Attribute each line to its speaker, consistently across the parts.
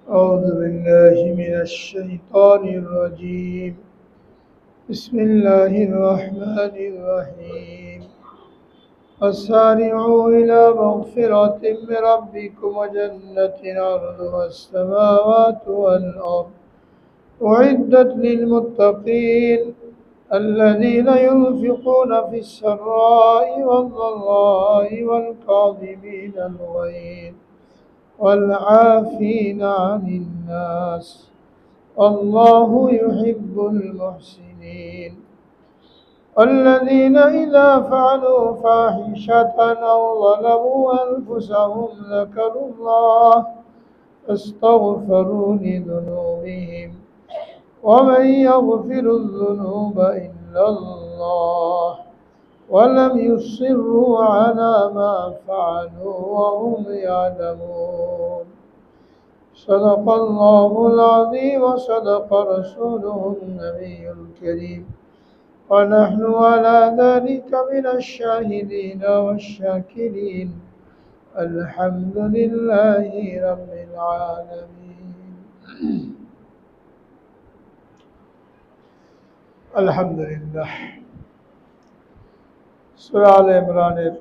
Speaker 1: أعوذ بالله من الشيطان الرجيم. بسم الله الرحمن الرحيم. وسارعوا إلى مغفرة من ربكم وجنة عرضها السماوات والأرض أعدت للمتقين الذين ينفقون في السراء والضراء والكاظمين الغيظ والعافين عن الناس والله يحب المحسنين. والذين إذا فعلوا فاحشة أو ظلموا أنفسهم ذكروا الله فاستغفروا لذنوبهم ومن يغفر الذنوب إلا الله ولم يصروا على ما فعلوا وهم يعلمون. صدق الله العظيم وصدق رسوله النبي الكريم ونحن على ذلك من الشاهدين والشاكرين. الحمد لله رب العالمين. الحمد لله. সূরা আলে ইমরানের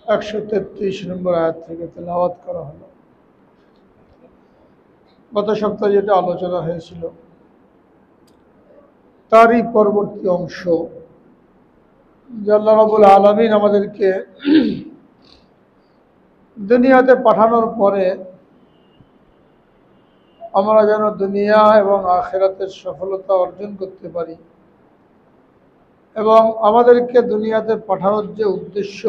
Speaker 1: 133 নম্বর আয়াত থেকে তেলাওয়াত করা হলো। গত সপ্তাহে যেটা আলোচনা হয়েছিল তারই পরবর্তী অংশ, যে আল্লাহ রাব্বুল আলামিন আমাদেরকে দুনিয়াতে পাঠানোর পরে আমরা যেন দুনিয়া এবং আখিরাতের সফলতা অর্জন করতে পারি, এবং আমাদেরকে দুনিয়াতে পাঠানোর যে উদ্দেশ্য,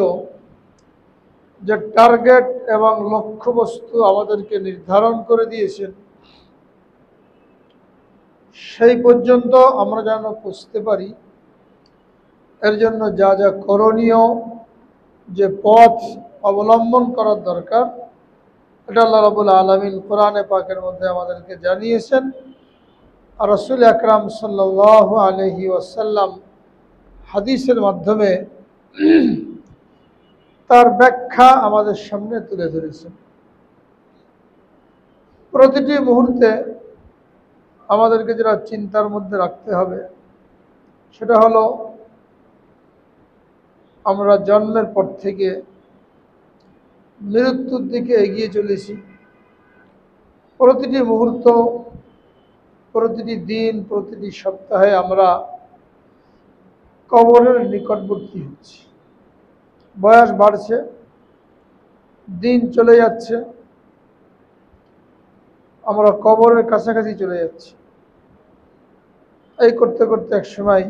Speaker 1: যে টার্গেট এবং লক্ষ্যবস্তু আমাদেরকে নির্ধারণ করে দিয়েছেন, সেই পর্যন্ত আমরা যেন পৌঁছতে পারি, এর জন্য যা যা করণীয়, যে পথ অবলম্বন করার দরকার, এটা আল্লাহ রাব্বুল আলামিন কোরআনে পাকের মধ্যে আমাদেরকে জানিয়েছেন। আর রাসূল আকরাম সাল্লাল্লাহু আলাইহি ওয়াসাল্লাম হাদিসের মাধ্যমে তার ব্যাখ্যা আমাদের সামনে তুলে ধরেছেন। প্রতিটি মুহূর্তে আমাদেরকে যেটা চিন্তার মধ্যে রাখতে হবে, সেটা হলো আমরা জন্মের পর থেকে মৃত্যুর দিকে এগিয়ে চলেছি। প্রতিটি মুহূর্ত, প্রতিটি দিন, প্রতিটি সপ্তাহে আমরা কবরের নিকটবর্তী হচ্ছি। বয়স বাড়ছে, দিন চলে যাচ্ছে, আমরা কবরের কাছাকাছি চলে যাচ্ছি। এই করতে করতে এক সময়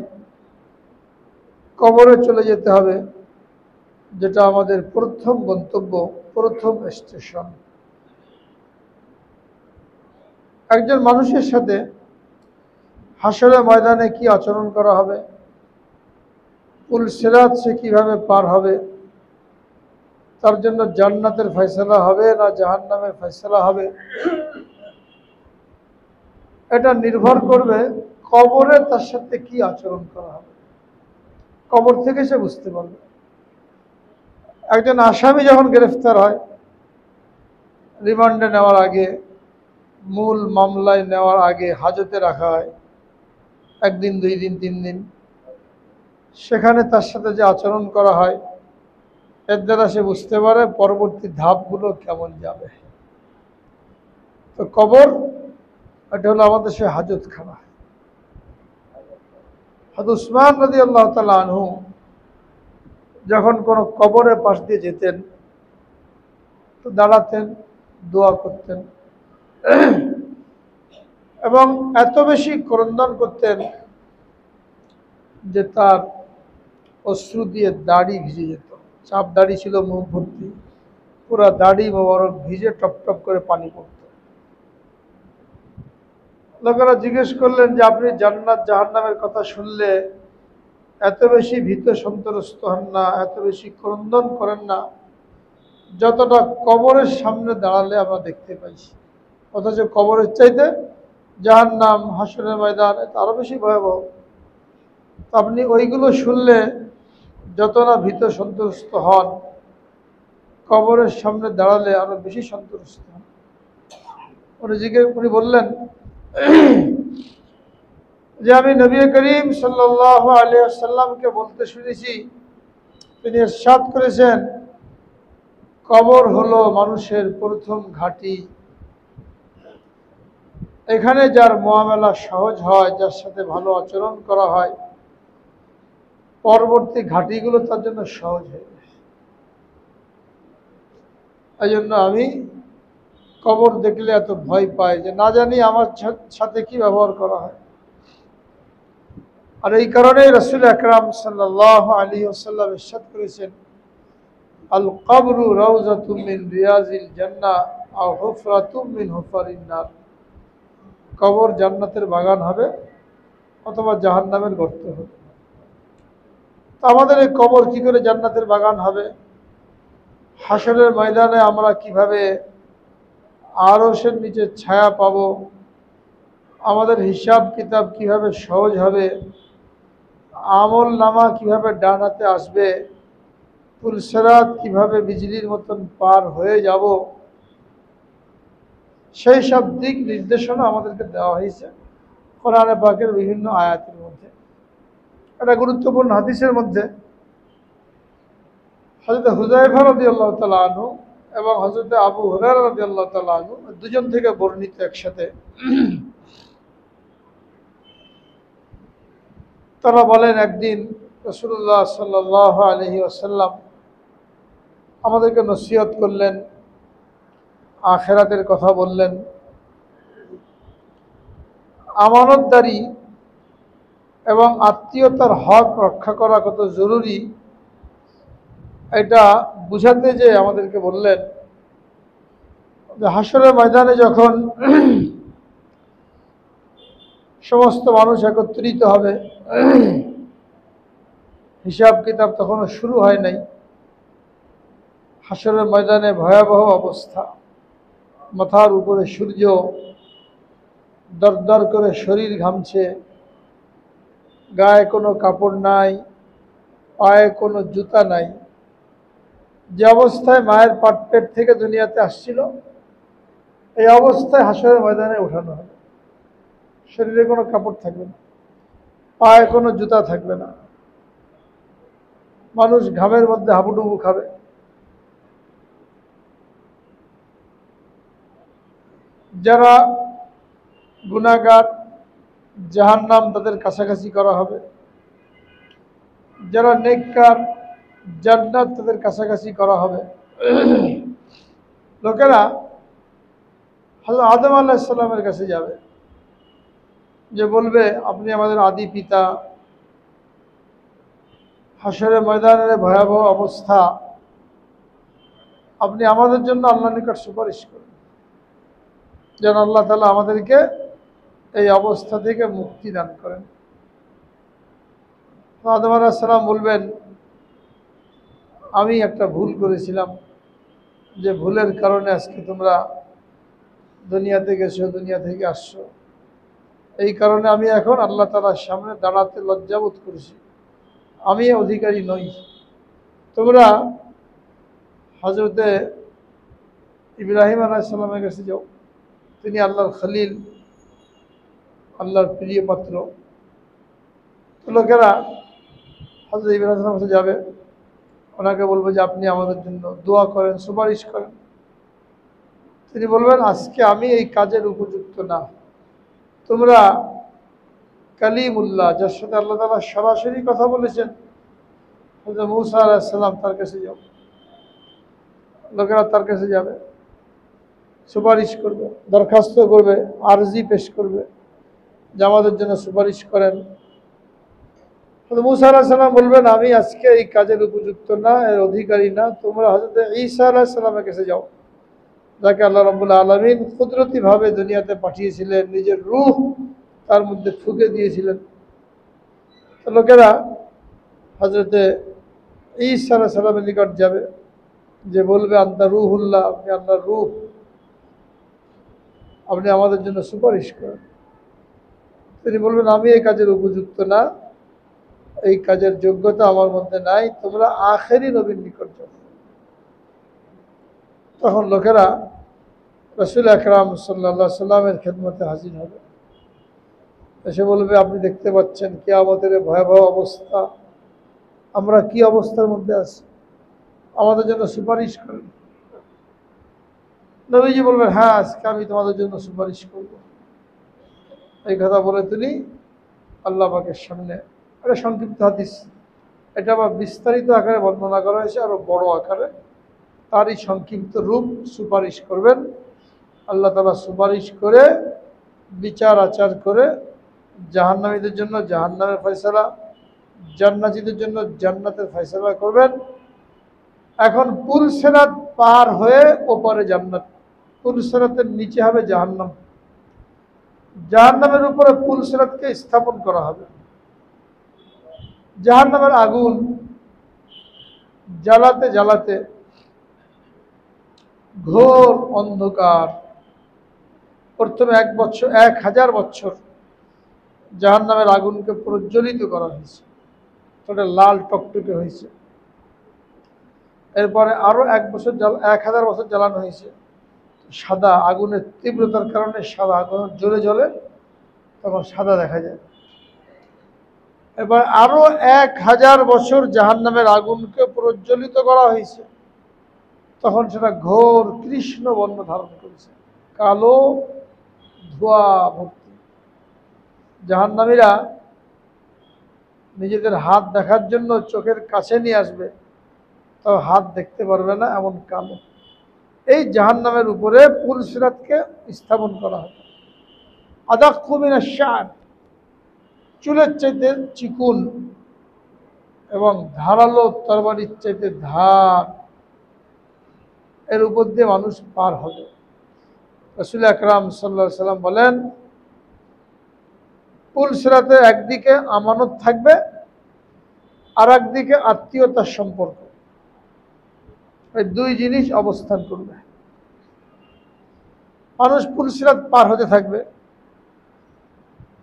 Speaker 1: কবরে চলে যেতে হবে, যেটা আমাদের প্রথম গন্তব্য, প্রথম স্টেশন। একজন মানুষের সাথে হাসরের ময়দানে কি আচরণ করা হবে, পুল সিরাত সে কিভাবে পার হবে, তার জন্য জান্নাতের ফয়সালা হবে না জাহান্নামের ফয়সালা হবে, এটা নির্ভর করবে কবরে তার সাথে কি আচরণ করা হবে। কবর থেকে সে বুঝতে পারবে। একজন আসামি যখন গ্রেফতার হয়, রিমান্ডে নেওয়ার আগে, মূল মামলায় নেওয়ার আগে হাজতে রাখা হয় 1 দিন, 2 দিন, 3 দিন। সেখানে তার সাথে যে আচরণ করা হয়, এর দ্বারা সে বুঝতে পারে পরবর্তী ধাপগুলো কেমন যাবে। তো কবর, এটা হলো আমাদের সে হাজতখানা। হযরত উসমান রাদিয়াল্লাহু তাআলা আনহু যখন কোনো কবরের পাশ দিয়ে যেতেন, তো দাঁড়াতেন, দোয়া করতেন, এবং এত বেশি ক্রন্দন করতেন যে তার অশ্রু দিয়ে দাড়ি ভিজে যেত। চাপ দাড়ি ছিল মুখ ভর্তি, পুরা দাড়ি মোবারক ভিজে টপ টপ করে পানি পড়ত। লোকেরা জিজ্ঞেস করলেন যে আপনি জান্নাত জাহান্নামের কথা শুনলে এত বেশি ভীত সন্ত্রস্ত হন না, এত বেশি ক্রন্দন করেন না, যতটা কবরের সামনে দাঁড়ালে আমরা দেখতে পাইছি। অথচ কবরের চাইতে জাহান্নাম, হাসরের ময়দান এটা আরো বেশি ভয়াবহ। আপনি ওইগুলো শুনলে যত না ভীত সন্ত্রস্ত হন, কবরের সামনে দাঁড়ালে আরো বেশি সন্তুষ্ট হন। উনি বললেন যে আমি নবী করিম সাল্লাল্লাহু আলাইহি ওয়াসাল্লামকে বলতে শুনেছি, তিনি ইরশাদ করেছেন, কবর হলো মানুষের প্রথম ঘাঁটি। এখানে যার মুআমালা সহজ হয়, যার সাথে ভালো আচরণ করা হয়, পরবর্তী ঘাঁটিগুলো তার জন্য সহজ হয়ে যায়। এই জন্য আমি কবর দেখলে এত ভয় পাই যে না জানি আমার সাথে কি ব্যবহার করা হয়। আর এই কারণেই রাসূল আকরাম সাল্লাল্লাহু আলাইহি ওয়াসাল্লাম ইরশাদ করেছেন, আল কবরু রাউযাতুম মিন রিয়াজিল জান্নাহ আও হুফরাতুম মিন হুফারিন নার। কবর জান্নাতের বাগান হবে অথবা জাহান্নামের গর্ত হবে। তো আমাদের এই কবর কি করে জান্নাতের বাগান হবে? হাসরের ময়দানে আমরা কিভাবে আরশের নিচে ছায়া পাব, আমাদের হিসাব কিতাব কিভাবে সহজ হবে, আমল নামা কিভাবে ডান হাতে আসবে, পুলসেরাত কিভাবে বিজলির মতন পার হয়ে যাব, সেই সব দিক নির্দেশনা আমাদেরকে দেওয়া হয়েছে কোরআনে পাকের বিভিন্ন আয়াতের মধ্যে। একটা গুরুত্বপূর্ণ হাদিসের মধ্যে হযরত হুযায়ফা রাদিয়াল্লাহু তাআলা আনহু এবং হযরত আবু হুরায়রা রাদিয়াল্লাহু তাআলা আনহু দুজন থেকে বর্ণিত একসাথে, তারা বলেন, একদিন রাসূলুল্লাহ সাল্লাল্লাহু আলাইহি ওয়াসাল্লাম আমাদেরকে নসিহত করলেন, আখিরাতের কথা বললেন। আমানতদারি এবং আত্মীয়তার হক রক্ষা করা কত জরুরি, এটা বুঝাতে যে আমাদেরকে বললেন যে হাসরের ময়দানে যখন সমস্ত মানুষ একত্রিত হবে, হিসাব কিতাব তখনও শুরু হয় নাই। হাসরের ময়দানে ভয়াবহ অবস্থা, মাথার উপরে সূর্য, দরদর করে শরীর ঘামছে, গায়ে কোনো কাপড় নাই, পায়ে কোনো জুতা নাই। যে অবস্থায় মায়ের পেট থেকে দুনিয়াতে আসছিল, এই অবস্থায় হাসরের ময়দানে উঠানো হবে। শরীরে কোনো কাপড় থাকবে না, পায়ে কোনো জুতা থাকবে না, মানুষ ঘামের মধ্যে হাবুডুবু খাবে। যারা গুনাহগার, জাহান্নাম তাদের কাছাকাছি করা হবে। যারা নেককার, জান্নাত তাদের কাছাকাছি করা হবে। লোকেরা হযরত আদম আলাইহিস সালামের কাছে যাবে, যে বলবে, আপনি আমাদের আদি পিতা, হাসরের ময়দানের ভয়াবহ অবস্থা, আপনি আমাদের জন্য আল্লাহর নিকট সুপারিশ করুন যেন আল্লাহ তাআলা আমাদেরকে এই অবস্থা থেকে মুক্তি দান করেন। আদম আলাইহিস সালাম বলবেন, আমি একটা ভুল করেছিলাম, যে ভুলের কারণে আজকে তোমরা দুনিয়াতে গেছো, দুনিয়া থেকে আসছো। এই কারণে আমি এখন আল্লাহ তাআলার সামনে দাঁড়াতে লজ্জাবোধ করেছি, আমি অধিকারী নই। তোমরা হযরতে ইব্রাহিম আলাইহিস সালামের কাছে যাও, তিনি আল্লাহর খলিল, আল্লাহর প্রিয় পাত্র। লোকেরা হযরত ইব্রাহিম আলাইহিস কাছে যাবে, ওনাকে বলবে যে আপনি আমাদের জন্য দোয়া করেন, সুপারিশ করেন। তিনি বলবেন, আজকে আমি এই কাজের উপযুক্ত না। তোমরা কালিমুল্লাহ, যার সাথে আল্লাহ তাআলা সরাসরি কথা বলেছেন, হযরত মূসা আলাইহিস সালাম, তার কাছে যাও। লোকেরা তার কাছে যাবে, সুপারিশ করবে, দরখাস্ত করবে, আরজি পেশ করবে যে আমাদের জন্য সুপারিশ করেন। মূসা আলাইহিস সালাম বলবেন, আমি আজকে এই কাজের উপযুক্ত না, এর অধিকারী না। তোমরা হযরত ঈসা আলাইহিস সালামের কাছে যাও, যাকে আল্লাহ রাব্বুল আলামিন কুদরতিভাবে দুনিয়াতে পাঠিয়েছিলেন, নিজের রূহ তার মধ্যে ফুঁকে দিয়েছিলেন। তো লোকেরা হযরতে ঈসা আলাইহিস সালামের নিকট যাবে, যে বলবে, আনতা রূহুল্লাহ, আপনি আল্লাহর রূহ, আপনি আমাদের জন্য সুপারিশ করেন। তিনি বলবেন, আমি এই কাজের উপযুক্ত না, এই কাজের যোগ্যতা আমার মধ্যে নাই, তোমরা আখেরি নবীর নিকট যাও। তখন লোকেরা রাসূল আকরাম সাল্লাল্লাহু আলাইহি সাল্লামের খেদমতে হাজির হবে, এসে বলবে, আপনি দেখতে পাচ্ছেন কিয়ামতের ভয়াবহ অবস্থা, আমরা কি অবস্থার মধ্যে আছি, আমাদের জন্য সুপারিশ করেন। নবীজি বলবেন, হ্যাঁ, আজকে আমি তোমাদের জন্য সুপারিশ করব। এই কথা বলে তিনি আল্লাহ পাকের সামনে, এটা সংক্ষিপ্ত হাদিস, এটা আবার বিস্তারিত আকারে বর্ণনা করা হয়েছে আরো বড় আকারে, তারই সংক্ষিপ্ত রূপ সুপারিশ করবেন। আল্লাহ তাআলা সুপারিশ করে বিচার আচার করে জাহান্নামীদের জন্য জাহান্নামের ফয়সালা, জান্নাতীদের জন্য জান্নাতের ফয়সালা করবেন। এখন পুল সিরাত পার হয়ে ওপারে জান্নাত, পুল সিরাতের নিচে হবে জাহান্নাম, জাহান্নামের উপরে পুল সিরাতকে স্থাপন করা হবে। জাহান্নামের আগুন জ্বালাতে জ্বালাতে ঘোর অন্ধকার, প্রথমে 1000 বছর জাহান্নামের আগুনকে প্রজ্বলিত করা হয়েছে, ওটা লাল টকটকে হয়েছে। এরপরে আরো 1000 বছর জ্বালানো হয়েছে, সাদা, আগুনের তীব্রতার কারণে সাদা, আগুন জ্বলে জ্বলে তখন সাদা দেখা যায়। এবার আরো 1000 বছর জাহান্নামের আগুনকে প্রজ্বলিত করা হয়েছে, তখন সেটা ঘোর কৃষ্ণ বর্ণ ধারণ করেছে, কালো ধোঁয়া ভর্তি। জাহান্নামীরা নিজেদের হাত দেখার জন্য চোখের কাছে নিয়ে আসবে, তাও হাত দেখতে পারবে না, এমন কালো। এই জাহান্নামের উপরে পুল সিরাতকে স্থাপন করা হবে। আদাক্কু মিনাশ শা'র, চুলের চাইতে চিকুন এবং ধারালো তরবারির চাইতে ধার, এর উপর দিয়ে মানুষ পার হবে। রাসূল আকরাম সাল্লাল্লাহু আলাইহি সাল্লাম বলেন, পুল সিরাতে একদিকে আমানত থাকবে আর একদিকে আত্মীয়তার সম্পর্ক, এই দুই জিনিস অবস্থান করবে। মানুষ পুল সিরাত পার হতে থাকবে,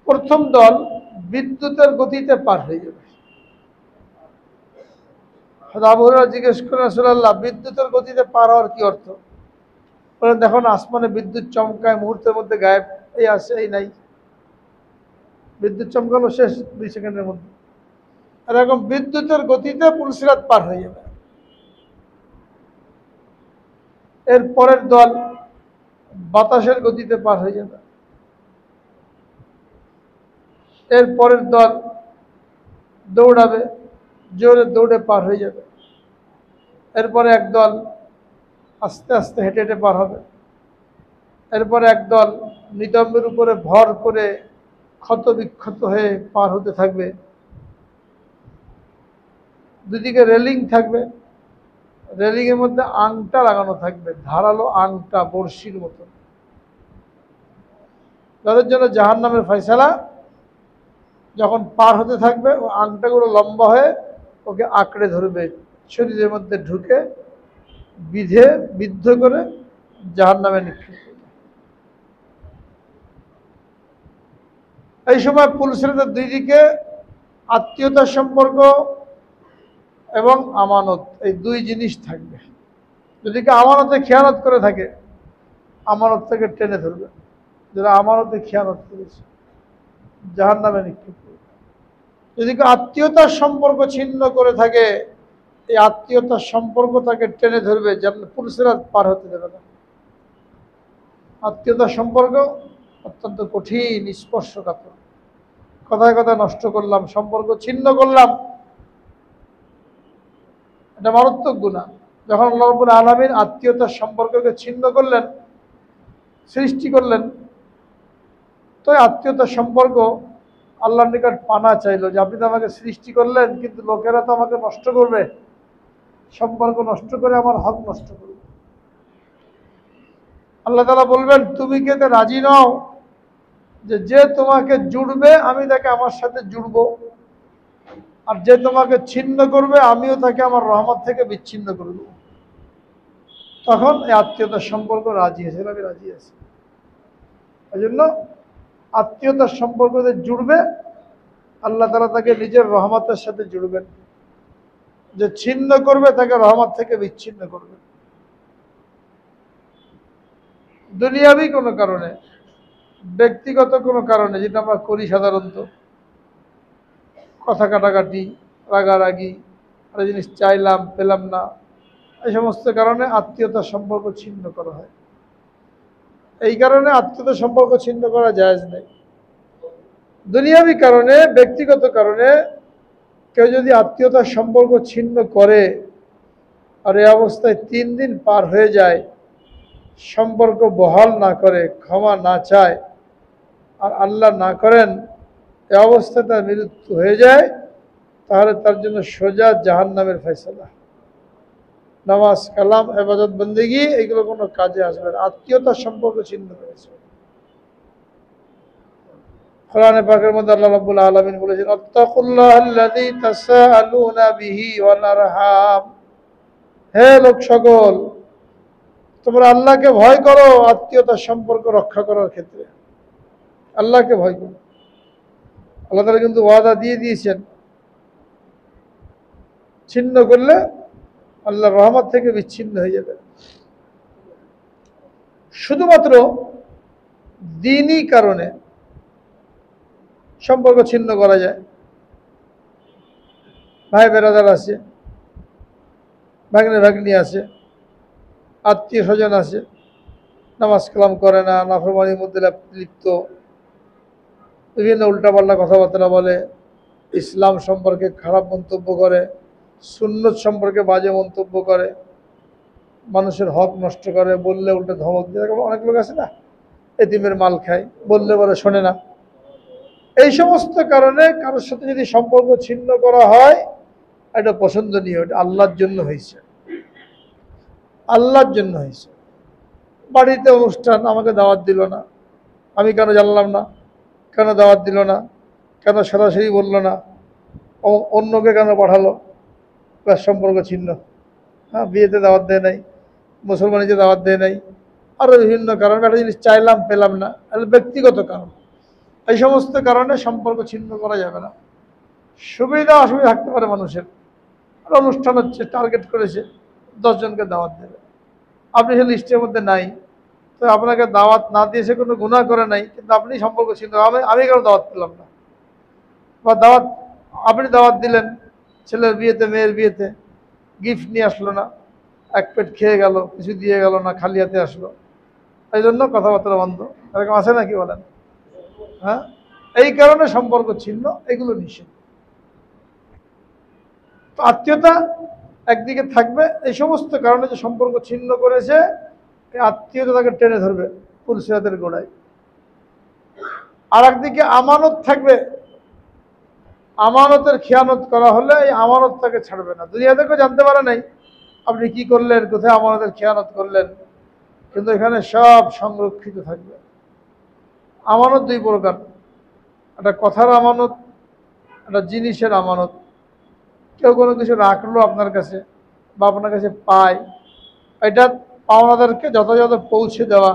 Speaker 1: প্রথম দল বিদ্যুতের গতিতে পার হয়ে যাবে। আবু হুরায়রা জিজ্ঞেস করেন, রাসূলুল্লাহ, বিদ্যুতের গতিতে পার হওয়ার কি অর্থ? বলেন, দেখুন আসমানে বিদ্যুৎ চমকায়, মুহূর্তের মধ্যে গায়েব, এই আসে এই নাই, বিদ্যুৎ চমকালো শেষ 2 সেকেন্ডের মধ্যে। এরকম বিদ্যুতের গতিতে পুল সিরাত পার হয়ে যাবে। এর পরের দল বাতাসের গতিতে পার হয়ে যাবে। এর পরের দল দৌড়াবে, জোরে দৌড়ে পার হয়ে যাবে। এরপরে একদল আস্তে আস্তে হেঁটে হেঁটে পার হবে। এরপরে একদল নিতম্বের উপরে ভর করে ক্ষত বিক্ষত হয়ে পার হতে থাকবে। দুদিকে রেলিং থাকবে, রেলিং এর মধ্যে আংটা লাগানো থাকবে, ধারালো আংটা, বড়শির মতো। যাদের জন্য জাহান্নামের ফয়সালা, যখন পার হতে থাকবে ও আংটাগুলো লম্বা হয়ে ওকে আঁকড়ে ধরবে, শরীরের মধ্যে ঢুকে বিদ্ধ করে জাহান্নামে নিক্ষেপ করবে। এই সময় পুল সিরাতের দুই দিকে আত্মীয়তার সম্পর্ক এবং আমানত, এই দুই জিনিস থাকবে। যদি কেউ আমানতে খেয়ানত করে থাকে, আমানত থেকে টেনে ধরবে, যারা আমানতে খেয়ানত করেছে জাহান্নামে নিক্ষেপ করবে। যদি কেউ আত্মীয়তার সম্পর্ক ছিন্ন করে থাকে, এই আত্মীয়তার সম্পর্ক তাকে টেনে ধরবে, পুল সিরাত পার হতে দেবে না। আত্মীয়তার সম্পর্ক অত্যন্ত কঠিন, স্পর্শকাতর। কথায় কথায় নষ্ট করলাম, সম্পর্ক ছিন্ন করলাম, এটা মারাত্মক গুনাহ। যখন আল্লাহ রাব্বুল আলামিন আত্মীয়তার সম্পর্ককে ছিন্ন করলেন, সৃষ্টি করলেন, তো আত্মীয়তার সম্পর্ক আল্লাহর নিকট পানা চাইলো যে আপনি তো আমাকে সৃষ্টি করলেন, কিন্তু লোকেরা তো আমাকে নষ্ট করবে, সম্পর্ক নষ্ট করে আমার হক নষ্ট করবে। আল্লাহ তাআলা বলবেন, তুমি কি এতে রাজি নও যে তোমাকে জুড়বে আমি তাকে আমার সাথে জুড়বো, আর যে তোমাকে ছিন্ন করবে আমিও তাকে আমার রহমত থেকে বিচ্ছিন্ন করে দেবো? তখন এই আত্মীয়তার সম্পর্ক রাজি আছে, আমি রাজি আছি। এই জন্য আত্মীয়তার সম্পর্ক যে জুড়বে, আল্লাহ তাআলা তাকে নিজের রহমতের সাথে জুড়বেন, যে ছিন্ন করবে তাকে রহমত থেকে বিচ্ছিন্ন করবে। দুনিয়াবি কোনো কারণে, ব্যক্তিগত কোনো কারণে, যেটা আমরা করি সাধারণত, কথা কাটাকাটি, রাগারাগি, একটা জিনিস চাইলাম পেলাম না, এই সমস্ত কারণে আত্মীয়তার সম্পর্ক ছিন্ন করা হয়। এই কারণে আত্মীয়তার সম্পর্ক ছিন্ন করা জায়েজ নেই। দুনিয়াবি কারণে, ব্যক্তিগত কারণে কেউ যদি আত্মীয়তার সম্পর্ক ছিন্ন করে আর এই অবস্থায় 3 দিন পার হয়ে যায়, সম্পর্ক বহাল না করে, ক্ষমা না চায়, আর আল্লাহ না করেন এই অবস্থায় তার মৃত্যু হয়ে যায়, তাহলে তার জন্য সোজা জাহান্নামের ফয়সালা। নামাজ, কালাম, ইবাদত, বন্দেগী এগুলো কোনো কাজে আসবে না। আত্মীয়তার সম্পর্ক ছিন্ন করেছে। কোরআনে পাকের মধ্যে আল্লাহ রাব্বুল আলামিন বলেছেন, আত্তাকুল্লাহাল্লাযী তাসাআলুনা বিহি ওয়াল আরহাম, হে লোক সকল, তোমরা আল্লাহকে ভয় করো আত্মীয়তার সম্পর্ক রক্ষা করার ক্ষেত্রে। আল্লাহকে ভয় করো। আল্লাহ তাআলা কিন্তু ওয়াদা দিয়ে দিয়েছেন, ছিন্ন করলে আল্লাহর রহমত থেকে বিচ্ছিন্ন হয়ে যাবে। শুধুমাত্র দ্বীনি কারণে সম্পর্ক ছিন্ন করা যায়। ভাই বেরাদার আছে, ভাগ্নে ভাগ্নি আছে, আত্মীয় স্বজন আছে, নামাজ কালাম করে না, নাফরমানির মধ্যে লিপ্ত, বিভিন্ন উল্টাপাল্টা কথাবার্তা বলে, ইসলাম সম্পর্কে খারাপ মন্তব্য করে, সুন্নত সম্পর্কে বাজে মন্তব্য করে, মানুষের হক নষ্ট করে, বললে উল্টে ধমক দিয়ে, অনেক লোক আছে না, এতিমের মাল খায়, বললে বলে শোনে না। এই সমস্ত কারণে কারোর সাথে যদি সম্পর্ক ছিন্ন করা হয়, এটা পছন্দনীয়, এটা আল্লাহর জন্য হয়েছে, আল্লাহর জন্য হয়েছে। বাড়িতে অনুষ্ঠান, আমাকে দাওয়াত দিল না, আমি কেন জানলাম না, কেন দাওয়াত দিল না, কেন সরাসরি বললো না, অন্যকে কেন পাঠালো, তার সম্পর্ক ছিন্ন। হ্যাঁ, বিয়েতে দাওয়াত দেয় নাই, মুসলমানিতে দাওয়াত দেয় নাই, আরও বিভিন্ন কারণে একটা জিনিস চাইলাম পেলাম না, এটা ব্যক্তিগত কারণ। এই সমস্ত কারণে সম্পর্ক ছিন্ন করা যাবে না। সুবিধা অসুবিধা থাকতে পারে মানুষের, আর অনুষ্ঠান হচ্ছে, টার্গেট করেছে 10 জনকে দাওয়াত দেবে, আপনি সে লিস্টের মধ্যে নাই, তো আপনাকে দাওয়াত না দিয়ে সে কোনো গুনাহ করে নাই, কিন্তু আপনি সম্পর্ক ছিন্ন, আমি কেন দাওয়াত পেলাম না, বা দাওয়াত আপনি দাওয়াত দিলেন ছেলের বিয়েতে, মেয়ের বিয়েতে, গিফট নিয়ে আসলো না, এক পেট খেয়ে গেল, কিছু দিয়ে গেল না, খালি হাতে আসলো, এই জন্য কথাবার্তা বন্ধ, এরকম আছে নাকি বলেন? হ্যাঁ, এই কারণে সম্পর্ক ছিন্ন, এগুলো নিষেধ। তো আত্মীয়তা একদিকে থাকবে, এই সমস্ত কারণে যে সম্পর্ক ছিন্ন করেছে, এই আত্মীয়তা তাকে টেনে ধরবে পুলসিরাতের গোড়ায়। আর একদিকে আমানত থাকবে, আমানতের খেয়ানত করা হলে এই আমানত তাকে ছাড়বে না। দুনিয়া থেকেও জানতে পারে নাই আপনি কি করলেন, কোথায় আমানতের খেয়ানত করলেন, কিন্তু এখানে সব সংরক্ষিত থাকবে। আমানত 2 প্রকার, একটা কথার আমানত, একটা জিনিসের আমানত। কেউ কোনো কিছু রাখলো আপনার কাছে বা আপনার কাছে পায়, এটা পাওনাদারকে যথাযথ পৌঁছে দেওয়া,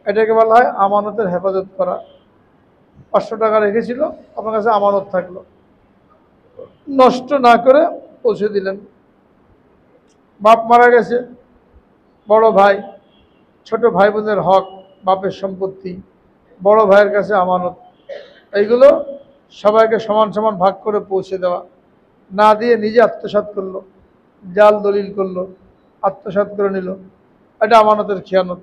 Speaker 1: এটাকে বলা হয় আমানতের হেফাজত করা। 500 টাকা রেখেছিল, আপনার কাছে আমানত থাকলো, নষ্ট না করে পৌঁছে দিলেন। বাপ মারা গেছে, বড় ভাই, ছোট ভাই বোনের হক, বাপের সম্পত্তি, বড় ভাইয়ের কাছে আমানত, এইগুলো সবাইকে সমান সমান ভাগ করে পৌঁছে দেওয়া, না দিয়ে নিজে আত্মসাৎ করলো, জাল দলিল করলো, আত্মসাৎ করে নিল, এটা আমানতের খেয়ানত।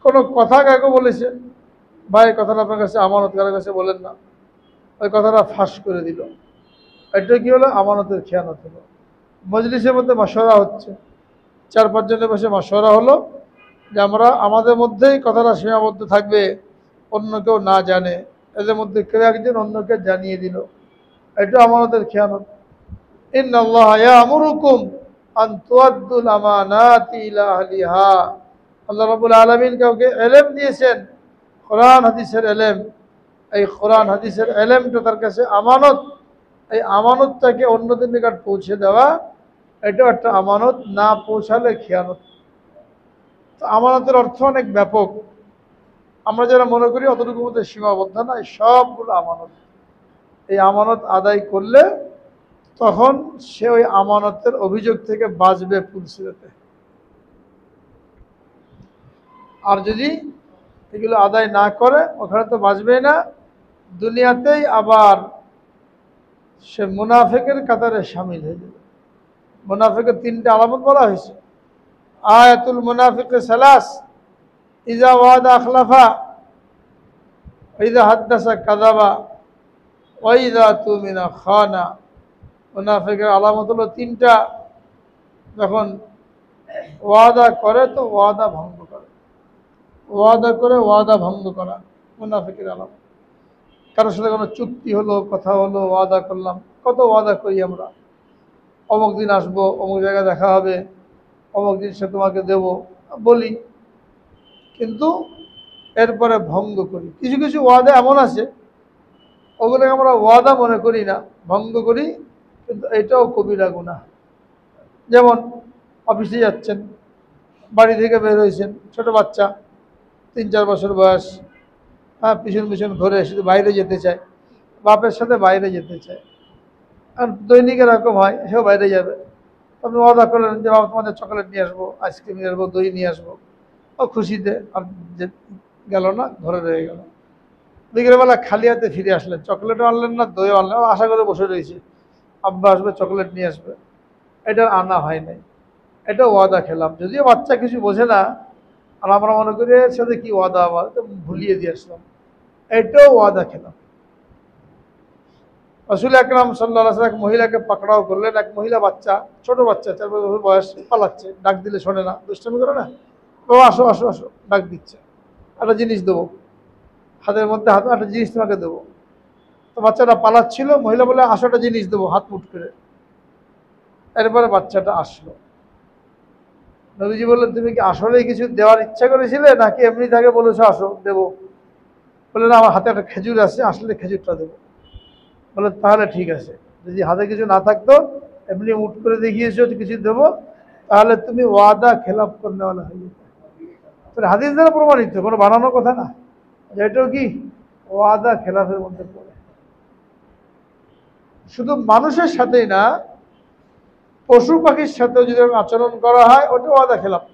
Speaker 1: কোনো কথা কাউকে বলেছে, ভাই কথাটা আপনার কাছে আমানত, কারোর কাছে বলেন না, ওই কথাটা ফাঁস করে দিল, এটা কি হলো? আমানতের খেয়ানত হলো। মজলিসের মধ্যে মাশওয়ারা হচ্ছে, 4-5 জনের বসে মাশওয়ারা হলো যে আমরা আমাদের মধ্যেই কথাটা সীমাবদ্ধ থাকবে, অন্য কেউ না জানে, এদের মধ্যে কেউ একজন অন্যকে জানিয়ে দিল, এটা আমানতের খেয়ানত। ইন্নাল্লাহা ইয়া'মুরুকুম আন তুআদ্দুল আমানাতি ইলা আহলিহা। আল্লাহ রাব্বুল আলামিন কাউকে ইলম দিয়েছেন, কোরআন হাদিসের ইলম, এই কোরআন হাদিসের ইলমটা তার কাছে আমানত, এই আমানতটাকে অন্যদের নিকট পৌঁছে দেওয়া, এটাও একটা আমানত, না পৌঁছালে খেয়ানত। তো আমানতের অর্থ অনেক ব্যাপক, আমরা যারা মনে করি অতটুকু মধ্যে সীমাবদ্ধ না, এই সবগুলো আমানত। এই আমানত আদায় করলে তখন সে ওই আমানতের অভিযোগ থেকে বাঁচবে পুলসিরাতে। আর যদি এগুলো আদায় না করে ওখানে তো বাঁচবেই না, দুনিয়াতেই আবার সে মুনাফিকের কাতারে শামিল হয়ে যাবে। মুনাফিকের তিনটা আলামত বলা হয়েছে। আয়াতুল মুনাফিক সালাস, ইজা ওয়াদা আখলাফা, ইজা হাদ্দাসা কাযাবা, ওয়া ইজা তুমিনা খানা। মুনাফিকের আলামত হলো তিনটা, যখন ওয়াদা করে তো ওয়াদা ভঙ্গ করে, ওয়াদা করে ওয়াদা ভঙ্গ করা মুনাফিকের আলামত। কারোর সাথে কোনো চুক্তি হলো, কথা হলো, ওয়াদা করলাম, কত ওয়াদা করি আমরা, অমুক দিন আসবো, অমুক জায়গায় দেখা হবে, অমুক জিনিসটা তোমাকে দেব বলি, কিন্তু এরপরে ভঙ্গ করি। কিছু কিছু ওয়াদা এমন আছে ওগুলোকে আমরা ওয়াদা মনে করি না, ভঙ্গ করি, কিন্তু এটাও কবিরা গুনাহ। যেমন অফিসে যাচ্ছেন, বাড়ি থেকে বের হয়েছেন, ছোট বাচ্চা 3-4 বছর বয়স, হ্যাঁ, পিছন পিছন ঘুরে শুধু বাইরে যেতে চায়, বাপের সাথে বাইরে যেতে চায়, আর দৈনিক এরকম হয়, সেও বাইরে যাবে। আপনি ওয়াদা করলেন যে বাবা তোমাদের চকলেট নিয়ে আসবো, আইসক্রিম নিয়ে আসবো, দই নিয়ে আসবো, ও খুশিতে আর যে গেল না, ঘরে রয়ে গেল। বিকেলবেলা খালি হাতে ফিরে আসলেন, চকলেটও আনলেন না, দইও আনলেন, আশা করে বসে রয়েছে আব্বা আসবে, চকলেট নিয়ে আসবে, এটা আনা হয় নাই, এটা ওয়াদা খেলাম। যদিও বাচ্চা কিছু বোঝে না, আর আমরা মনে করি এর সাথে কি ওয়াদা, আবার তো ভুলিয়ে দিয়ে আসলাম, এটাও ওয়াদা খেলাম। রাসূল আকরাম সাল্লাল্লাহু আলাইহি ওয়াসাল্লাম এক মহিলাকে পাকড়াও করলেন। এক মহিলা, বাচ্চা, ছোট বাচ্চা, 4 বছর বয়স, পালাচ্ছে, ডাক দিলে শোনে না, দুষ্টামি করে না, ও আসো আসো আসো, ডাক দিচ্ছে, একটা জিনিস দেবো, হাতের মধ্যে হাত, একটা জিনিস তোমাকে দেবো। তো বাচ্চাটা পালাচ্ছিল, মহিলা বলে আসো, একটা জিনিস দেবো, হাত মুট করে। এরপরে বাচ্চাটা আসলো। নবীজি বললেন তুমি কি আসলেই কিছু দেওয়ার ইচ্ছা করেছিলে, নাকি এমনি তাকে বলেছো আসো দেবো? বললেন আমার হাতে একটা খেজুর আছে, আসলে খেজুরটা দেবো। বলে তাহলে ঠিক আছে, যদি হাতে কিছু না থাকতো, এমনি উঠ করে দেখিয়েছো কিছু দেবো, তাহলে তুমি ওয়াদা খেলাপ করনেওয়ালা হয়ে যেত। হাদিস দ্বারা প্রমাণিত, কোনো বানানোর কথা না, এটাও কি ওয়াদা খেলাফের মধ্যে পড়ে। শুধু মানুষের সাথেই না, পশু পাখির সাথেও যদি আচরণ করা হয়, ওটা ওয়াদা খেলাফ।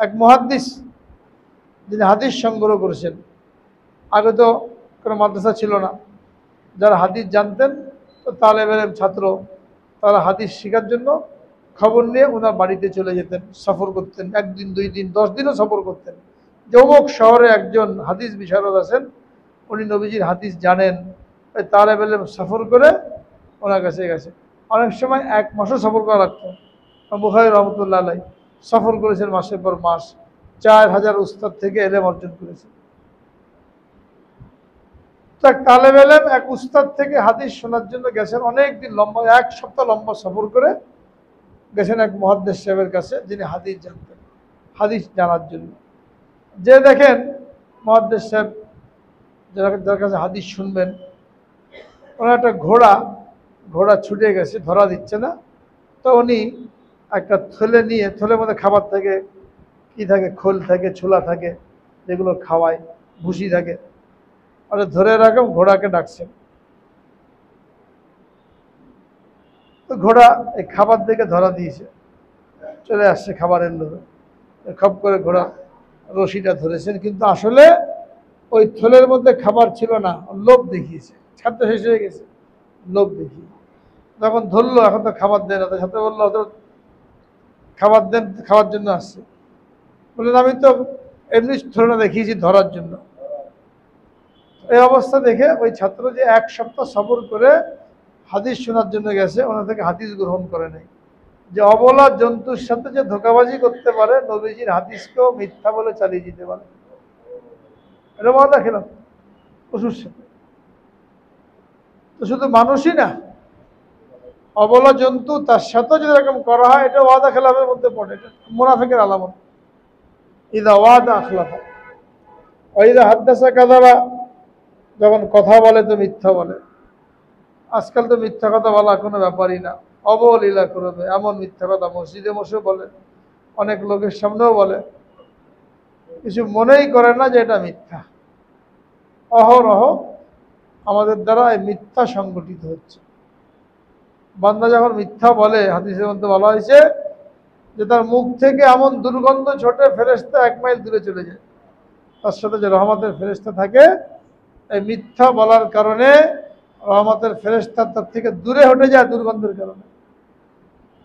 Speaker 1: এক মুহাদ্দিস, যিনি হাদিস সংগ্রহ করেছেন, আগে তো কোনো মাদ্রাসা ছিল না, যারা হাদিস জানতেন, তো তালেব ইলম ছাত্র, তারা হাদিস শেখার জন্য খবর নিয়ে ওনার বাড়িতে চলে যেতেন, সফর করতেন, 1 দিন 2 দিন 10 দিনও সফর করতেন। যে অমুক শহরে একজন হাদিস বিশারদ আছেন, উনি নবীজির হাদিস জানেন, ওই তালেব ইলম সফর করে ওনার কাছে গেছে। অনেক সময় 1 মাসও সফর করা লাগতো। বুখারী রহমতুল্লাহ আলাইহি সফর করেছেন মাসের পর মাস, 4000 উস্তাদ থেকে এলেম অর্জন করেছেন। তালেব ইলম এক উস্তাদ থেকে হাদিস শোনার জন্য গেছেন, অনেক দিন লম্বা, 1 সপ্তাহ লম্বা সফর করে গেছেন এক মুহাদ্দিস সাহেবের কাছে, যিনি হাদিস জানতেন, হাদিস জানার জন্য। যে দেখেন মুহাদ্দিস সাহেব যার কাছে হাদিস শুনবেন, ওনার একটা ঘোড়া ছুটে গেছে, ধরা দিচ্ছে না, তো উনি একটা থলে নিয়ে, থলের মধ্যে খাবার থাকে, কি থাকে, খোল থাকে, ছোলা থাকে, যেগুলো খাওয়ায়, ভুসি থাকে, ওটা ধরে রাখেন, ঘোড়াকে ডাকছেন। তো ঘোড়া এই খাবার দেখে ধরা দিয়েছে, চলে আসছে খাবারের লোভে, খপ করে ঘোড়া রশিটা ধরেছেন, কিন্তু আসলে ওই থলের মধ্যে খাবার ছিল না, লোভ দেখিয়েছে, খাদ্য শেষ হয়ে গেছে, লোভ দেখিয়ে যখন ধরলো, এখন তো খাবার দেয় না, তার সাথে বললো হয়তো খাবার দেন, খাওয়ার জন্য আসছে। বললেন আমি তো এমনি থলেটা দেখিয়েছি ধরার জন্য। এই অবস্থা দেখে ওই ছাত্র, যে 1 সপ্তাহ সফর করে হাদিস শোনার জন্য গেছে, ওনার থেকে হাদিস গ্রহণ করে নাই। যে অবলা জন্তুর সাথে যে ধোঁকাবাজি করতে পারে, নবীজির হাদিসকেও মিথ্যা বলে চালিয়ে দিতে পারে, এটা ওয়াদা খেলাফ পশুর সাথে। তো শুধু মানুষই না, অবলা জন্তু, তার সাথেও যদি এরকম করা হয়, এটা ওয়াদা খেলাফের মধ্যে পড়ে, এটা মুনাফিকের আলামত। ইদা ওয়াদা আখলাফা ওয়া ইদা হাদ্দাসা কাযাবা, যখন কথা বলে তো মিথ্যা বলে। আজকাল তো মিথ্যা কথা বলা কোনো ব্যাপারই না, অবলীলা করবে এমন মিথ্যা কথা মসজিদে বসে বলে, অনেক লোকের সামনেও বলে, কিছু মনেই করে না যে এটা মিথ্যা। অহরহ আমাদের দ্বারা এই মিথ্যা সংগঠিত হচ্ছে। বান্দা যখন মিথ্যা বলে, হাদিসের মধ্যে বলা হয়েছে যে তার মুখ থেকে এমন দুর্গন্ধ ছোটে, ফেরেশতা 1 মাইল দূরে চলে যায়। তার সাথে যে রহমতের ফেরেশতা থাকে, এই মিথ্যা বলার কারণে রহমতের ফেরেশতা তার থেকে দূরে হটে যায় দুর্গন্ধের কারণে।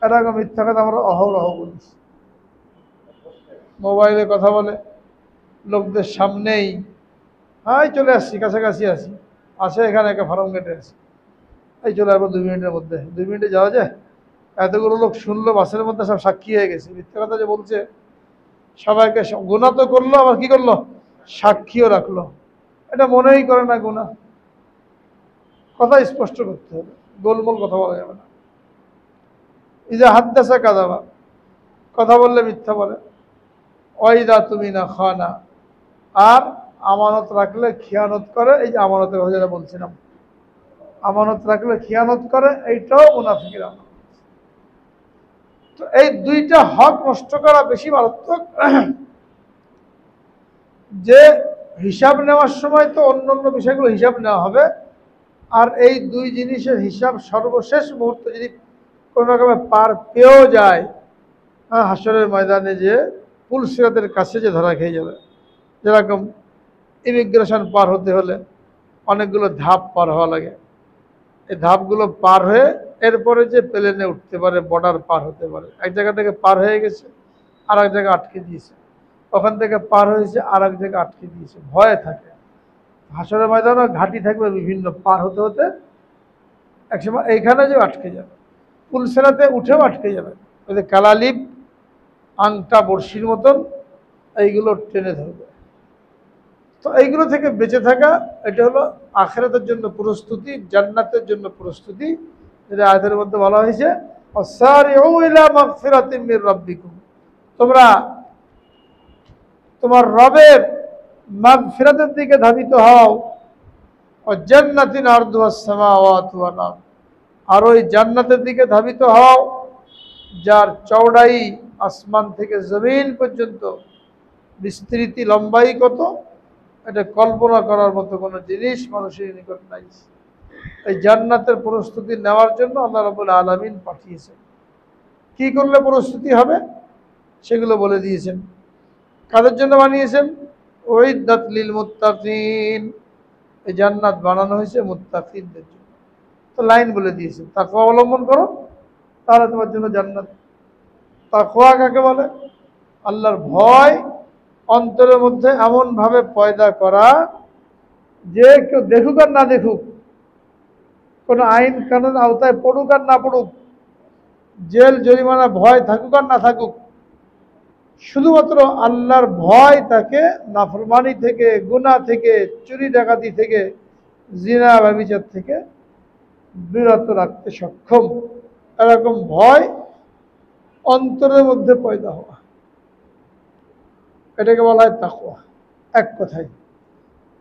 Speaker 1: এরকম মিথ্যা কথা আমরা অহরহ বলি। মোবাইলে কথা বলে লোকদের সামনেই, হাই চলে আসছি, কাছাকাছি আসি, আসে এখানে একটা ফার্ম গেটে আসি, এই চলে আসবো 2 মিনিটের মধ্যে। 2 মিনিটে যাওয়া যায়? এতগুলো লোক শুনলো, বাসের মধ্যে সব সাক্ষী হয়ে গেছে। মিথ্যা কথা যে বলছে, সবাইকে গুনাহ তো করলো, আবার কি করলো, সাক্ষীও রাখলো। এটা মনেই করে না গুনাহ। কথা স্পষ্ট করতে হবে, গোলমোল কথা বলা যাবে না। ইজা হাদ্দাসা কাযাবা, কথা বললে মিথ্যা বলে। ওয়াইদা তুমিনা খানা, আর আমানত রাখলে খিয়ানত করে। এই যে আমানতের কথা যেটা বলছিলাম, আমানত রাখলে খিয়ানত করে, এইটাও মুনাফিকের আমল। তো এই দুইটা হক নষ্ট করা বেশি মারাত্মক। যে হিসাব নেওয়ার সময় তো অন্য অন্য বিষয়গুলো হিসাব নেওয়া হবে, আর এই দুই জিনিসের হিসাব সর্বশেষ মুহূর্তে যদি কোনো রকমে পার পেয়েও যায়, হাসরের ময়দানে যে পুলসিরাতের কাছে যে ধরা খেয়ে যাবে। যেরকম ইমিগ্রেশন পার হতে হলে অনেকগুলো ধাপ পার হওয়া লাগে, এই ধাপগুলো পার হয়ে এরপরে যে প্লেনে উঠতে পারে, বর্ডার পার হতে পারে। এক জায়গা থেকে পার হয়ে গেছে, আর এক জায়গায় আটকে দিয়েছে, ওখান থেকে পার হয়েছে, আর এক জায়গায় আটকে দিয়েছে, ভয়ে থাকে। হাসরের ময়দানে ঘাঁটি থাকবে বিভিন্ন, পার হতে হতে একসময় এইখানে যে আটকে যাবে, পুলসেরাতে উঠেও আটকে যাবে। ওই যে কালালিপ, আংটা বড়শির মতন, এইগুলো টেনে ধরবে। তো এইগুলো থেকে বেঁচে থাকা, এটা হলো আখিরাতের জন্য প্রস্তুতি, জান্নাতের জন্য প্রস্তুতি। যেটা আয়াতের মধ্যে বলা হয়েছে, ওয়াসারিউ ইলা মাগফিরাতিম মির রাব্বিকুম, তোমরা তোমার রবের মাগফিরাতের দিকে ধাবিত হও। ওয়া জান্নাতিন আরদুহাস সামাওয়াতু ওয়াল আরদ, আর ওই জান্নাতের দিকে ধাবিত হও যার চওড়াই আসমান থেকে জমিন পর্যন্ত, বিস্তৃতি লম্বাই কত, এটা কল্পনা করার মতো কোনো জিনিস মানুষের নিকট নাই। এই জান্নাতের প্রস্তুতি নেওয়ার জন্য আল্লাহ রাব্বুল আলামিন পাঠিয়েছেন। কি করলে প্রস্তুতি হবে সেগুলো বলে দিয়েছেন। কাদের জন্য বানিয়েছেন? উইদ্দাত লিল মুত্তাকিন, এই জান্নাত বানানো হয়েছে মুত্তাকিনদের জন্য। তো লাইন বলে দিয়েছেন, তাকওয়া অবলম্বন করো তাহলে তোমার জন্য জান্নাত। তাকওয়া কাকে বলে? আল্লাহর ভয় অন্তরের মধ্যে এমনভাবে পয়দা করা যে কেউ দেখুক আর না দেখুক, কোনো আইন কানুন আওতায় পড়ুক আর না পড়ুক, জেল জরিমানা ভয় থাকুক আর না থাকুক, শুধুমাত্র আল্লাহর ভয় তাকে নাফরমানি থেকে, গুনাহ থেকে, চুরি ডাকাতি থেকে, জিনা ব্যভিচার থেকে বিরত রাখতে সক্ষম। এরকম ভয় অন্তরের মধ্যে পয়দা হওয়া, এটাকে বলা হয় তাকওয়া। এক কথায়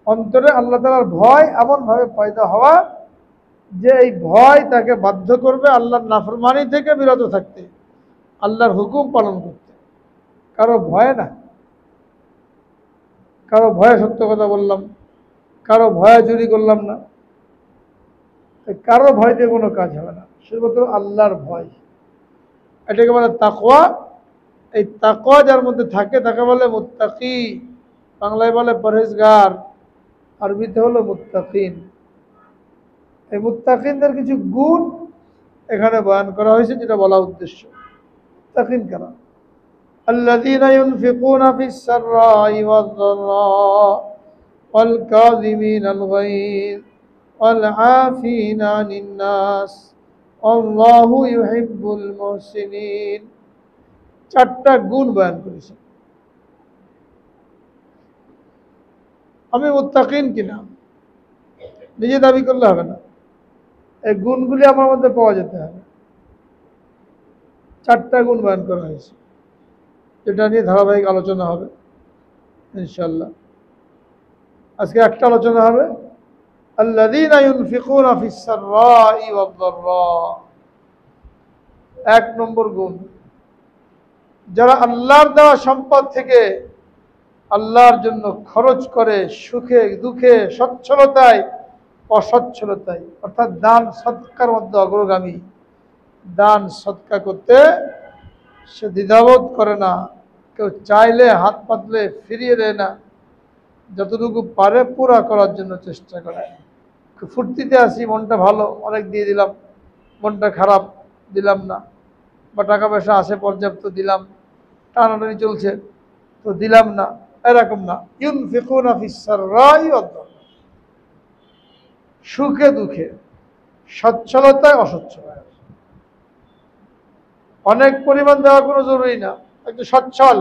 Speaker 1: অন্তরে আল্লাহ তাআলার ভয় এমনভাবে পয়দা হওয়া যে এই ভয় তাকে বাধ্য করবে আল্লাহর নাফরমানি থেকে বিরত থাকতে, আল্লাহর হুকুম পালন করতে। কারো ভয় না, কারো ভয়ে সত্য কথা বললাম, কারো ভয়ে চুরি করলাম না, কারো ভয় দিয়ে কোনো কাজ হবে না, শুধুমাত্র আল্লাহর ভয়। এটাকে বলে তাকওয়া। এই তাকওয়া যার মধ্যে থাকে তাকে বলে মুত্তাকি, বাংলায় বলে পরহেজগার, আরবিতে হলো মুত্তাকিন। এই মুত্তাকিনদের কিছু গুণ এখানে বয়ান করা হয়েছে, যেটা বলা উদ্দেশ্য। মুত্তাকিন কারা? الذين ينفقون في السراء والضراء والكاظمين الغيظ والعافين عن الناس والله يحب المحسنين। চারটা গুণ বয়ান করেছে। আমি মুত্তাকিন কিনা নিজে দাবি করলে হবে না, এই গুণগুলি আমার মধ্যে পাওয়া যেতে হবে। চারটা গুণ বয়ান করা হয়েছে, যেটা নিয়ে ধারাবাহিক আলোচনা হবে ইনশাআল্লাহ। আজকে একটা আলোচনা হবে আল্লাযীনা ইউনফিকুনা ফিস সাররাই ওয়াদ দাররা। এক নম্বর গুণ, যারা আল্লাহর দেওয়া সম্পদ থেকে আল্লাহর জন্য খরচ করে, সুখে দুঃখে, সচ্ছলতায় অসচ্ছলতায়, অর্থাৎ দান সদকার মধ্যে অগ্রগামী। দান সদকা করতে সে দ্বিধাবোধ করে না, কেউ চাইলে হাত পাতলে ফিরিয়ে দেয় না, যতটুকু পারে পুরা করার জন্য চেষ্টা করে। ফুর্তিতে আসি, মনটা ভালো, অনেক দিয়ে দিলাম, মনটা খারাপ দিলাম না, বা টাকা পয়সা আছে পর্যাপ্ত দিলাম, টানাটানি চলছে তো দিলাম না, এরকম না। ইউনফিকুনা ফিস সাররাই ওয়াদ দাররা, সুখে দুঃখে, সচ্ছলতায় অসচ্ছলতায়। অনেক পরিমাণ দেওয়া কোনো জরুরি না। একটু সচ্ছল,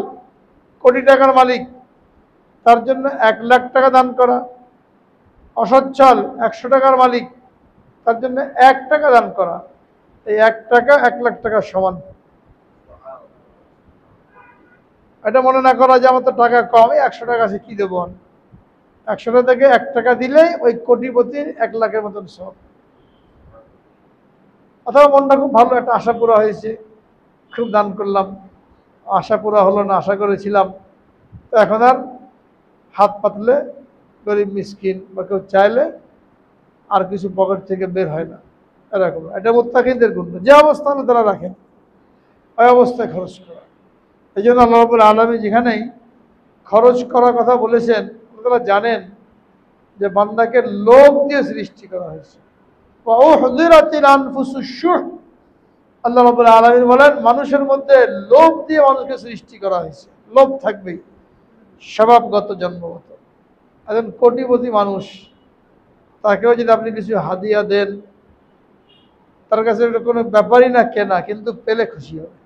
Speaker 1: কোটি টাকার মালিক, তার জন্য 1,00,000 টাকা দান করা। অসচ্ছল 100 টাকার মালিক, তার জন্য 1 টাকা দান করা। এই 1 টাকা 1,00,000 টাকার সমান। এটা মনে না করা যে আমার তো টাকা কম, 100 টাকা আছে কি দেবো, 100 টাকা থেকে 1 টাকা দিলেই ওই কোটিপতির 1,00,000-এর মতন সব। অথবা মনটা খুব ভালো, একটা আশা পুরা হয়েছে, খুব দান করলাম, আশা পুরা হলো না, আশা করেছিলাম, তো এখন আর হাত পাতলে গরিব মিসকিন বা কেউ চাইলে আর কিছু পকেট থেকে বের হয় না, এরকম। এটা মুত্তাকিনদের গুণ। যে অবস্থানে তারা রাখেন ওই অবস্থায় খরচ করা। এই জন্য আল্লাহ রাব্বুল আলামিন যেখানেই খরচ করার কথা বলেছেন, তারা জানেন যে বান্দাকে লোভ দিয়ে সৃষ্টি করা হয়েছে। আল্লাহ রাব্বুল আলামিন বলেন, মানুষের মধ্যে লোভ দিয়ে মানুষকে সৃষ্টি করা হয়েছে। লোভ থাকবেই, স্বভাবগত, জন্মগত। একজন কোটিপতি মানুষ, তাকেও যদি আপনি কিছু হাদিয়া দেন, তার কাছে এটা কোনো ব্যাপারই না কেনা, কিন্তু পেলে খুশি হবে।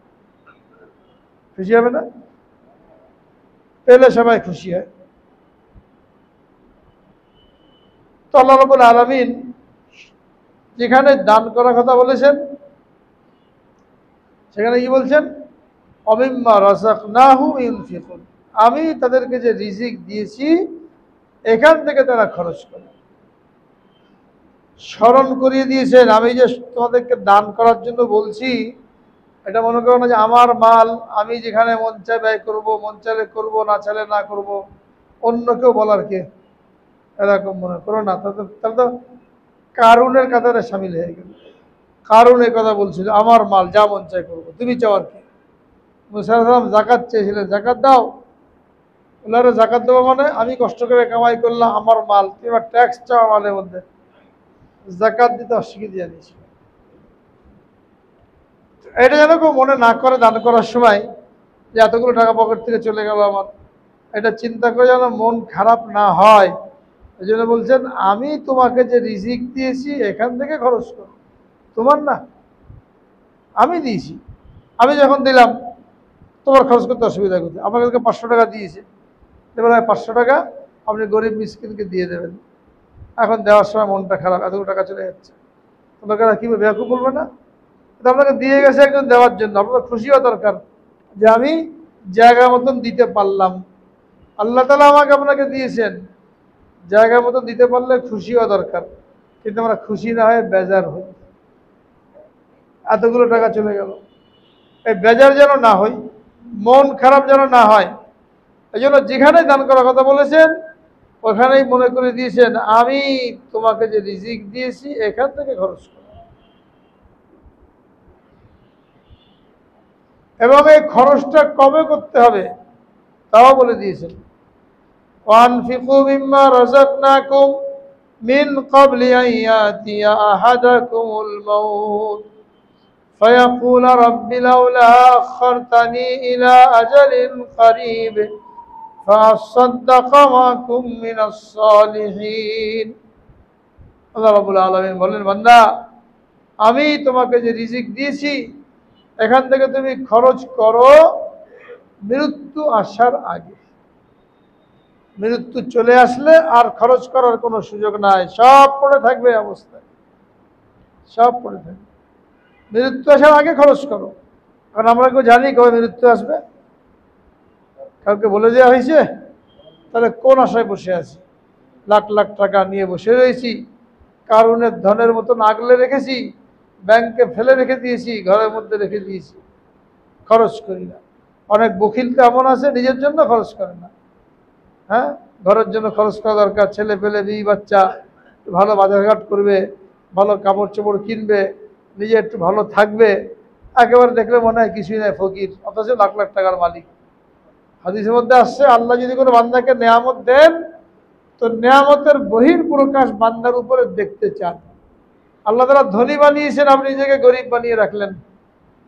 Speaker 1: খুশি হবে না? পেলে সবাই খুশি হয়। তো আল্লাহ রাব্বুল আলামিন যেখানে দান করার কথা বলেছেন, সেখানে কি বলছেন? অমিম্মা রাযাকনাহুম ইউনফিকুন, আমি তাদেরকে যে রিজিক দিয়েছি এখান থেকে তারা খরচ করে। স্মরণ করিয়ে দিয়েছেন, আমি যে তোমাদেরকে দান করার জন্য বলছি, এটা মনে করো না যে আমার মাল আমি যেখানে মন চায় ব্যয় করবো, মন চাইলে করবো, না চাইলে না করবো, অন্য কেউ বলার কে, এরকম মনে করো না। তাহলে তো কারুনের কাতারে সামিল হয়ে গেল। কারুন এই কথা বলছিল, আমার মাল যা মন চায় করবো, তুমি চাও আর কি। মুসা আলাইহিস সালাম জাকাত চেয়েছিলেন, জাকাত দাও। ওনারা জাকাত দেবো মানে আমি কষ্ট করে কামাই করলাম, আমার মাল, তুমি ট্যাক্স চাও মালের মধ্যে। জাকাত দিতে অস্বীকৃতি জানিয়েছিল। এটা যেন কেউ মনে না করে দান করার সময় যে এতগুলো টাকা পকেট থেকে চলে গেল আমার, এটা চিন্তা করে যেন মন খারাপ না হয়। এই জন্য বলছেন, আমি তোমাকে যে রিজিক দিয়েছি এখান থেকে খরচ করো, তোমার না, আমি দিয়েছি। আমি যখন দিলাম তোমার খরচ করতে অসুবিধা করছে। আমার কাছে 500 টাকা দিয়েছে, এবার 500 টাকা আপনি গরিব মিসকিনকে দিয়ে দেবেন। এখন দেওয়ার সময় মনটা খারাপ, এতগুলো টাকা চলে যাচ্ছে, লোকেরা কি বেয়াকুব বলবে না? এটা আপনাকে দিয়ে গেছে একজন দেওয়ার জন্য, আপনার খুশি হওয়া দরকার যে আমি জায়গা মতন দিতে পারলাম। আল্লাহ তাআলা আমাকে আপনাকে দিয়েছেন, জায়গা মতন দিতে পারলে খুশি হওয়া দরকার। কিন্তু আমরা খুশি না হয়ে বেজার হই, এতগুলো টাকা চলে গেল। এই বেজার যেন না হই, মন খারাপ যেন না হয়, এই জন্য যেখানে দান করার কথা বলেছেন ওখানেই মনে করে দিয়েছেন, আমি তোমাকে যে রিজিক দিয়েছি এখান থেকে খরচ করো। এবং এই খরচটা কবে করতে হবে তাও বলে দিয়েছেন। ওয়ানফিকু মিম্মা রাযাকনাকুম মিন ক্বাবলি আন ইয়াতিয়া আহাদাকুমুল মাউত ফায়াকুলা রাব্বি লাউলা আখারতানি ইলা আজালিন করিব ফাআসাদদাকা ওয়া কুম মিনাস সালিহিন। আল্লাহ রাব্বুল আলামিন বলেন, বান্দা, আমি তোমাকে যে রিজিক দিয়েছি এখান থেকে তুমি খরচ করো মৃত্যু আসার আগে। মৃত্যু চলে আসলে আর খরচ করার কোনো সুযোগ নাই, সব পড়ে থাকবে অবস্থায়, সব পড়ে থাকবে। মৃত্যু আসার আগে খরচ করো। কারণ আমরা কেউ জানি কবে মৃত্যু আসবে? কাউকে বলে দেওয়া হয়েছে? তাহলে কোন আশায় বসে আছি? লাখ লাখ টাকা নিয়ে বসে রয়েছি, কারুনের ধনের মতন আগলে রেখেছি, ব্যাংকে ফেলে রেখে দিয়েছি, ঘরের মধ্যে রেখে দিয়েছি, খরচ করি না। অনেক বখিল তো এমন আছে নিজের জন্য খরচ করে না। হ্যাঁ, ঘরের জন্য খরচ করা দরকার, ছেলে পেলে বিবি বাচ্চা ভালো বাজারঘাট করবে, ভালো কাপড় চোপড় কিনবে, নিজে একটু ভালো থাকবে, একেবারে দেখলে মনে হয় কিছুই নাই, ফকির, অথচ লাখ লাখ টাকার মালিক। হাদিসের মধ্যে আসছে, আল্লাহ যদি কোনো বান্দাকে নেয়ামত দেন তো নিয়ামতের বহির প্রকাশ বান্দার উপরে দেখতে চান। আল্লাহ তাআলা ধনী বানিয়েছেন, আপনি নিজেকে গরিব বানিয়ে রাখলেন,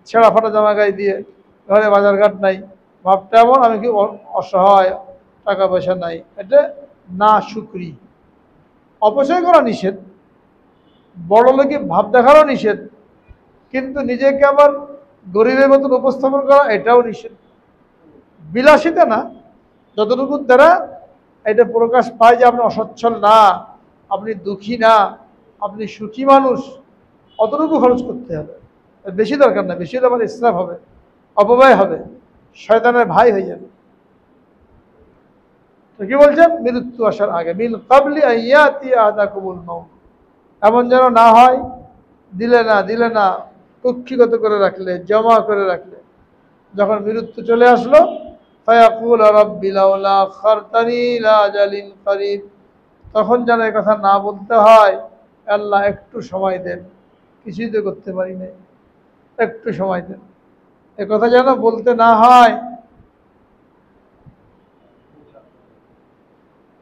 Speaker 1: ছেঁড়া ফাটা জামা গায়ে দিয়ে, ঘরে বাজারঘাট নাই, ভাবটা এমন আমি কি অসহায়, টাকা পয়সা নাই। এটা না শুকরি। অপচয় করা নিষেধ, বড় লোকে ভাব দেখারও নিষেধ, কিন্তু নিজেকে আবার গরিবের মতন উপস্থাপন করা এটাও নিষেধ। বিলাসিতা না, যতটুকু দ্বারা এটা প্রকাশ পায় যে আপনি অসচ্ছল না, আপনি দুঃখী না, আপনি সুখী মানুষ, অতটুকু খরচ করতে হবে। বেশি দরকার না, বেশি হলে আবার ইসরাফ হবে, অপব্যয় হবে, শয়তানের ভাই হয়ে যাবে। তো কি বলছেন? মৃত্যু আসার আগে, মিন ক্বাবলি আন ইয়াতি আহাদাকুমুল মাউত, এমন যেন না হয় দিলে না কক্ষিগত করে রাখলে, জমা করে রাখলে, যখন মৃত্যু চলে আসলো ফায়াকুল রাব্বি লাউলা আখারতানি ইলা আজালিন করিব, তখন যেন এই কথা না বলতে হয়, আল্লাহ একটু সময় দেন, কিছুই তো করতে পারি না, একটু সময় দেন, এ কথা যেন বলতে না হয়।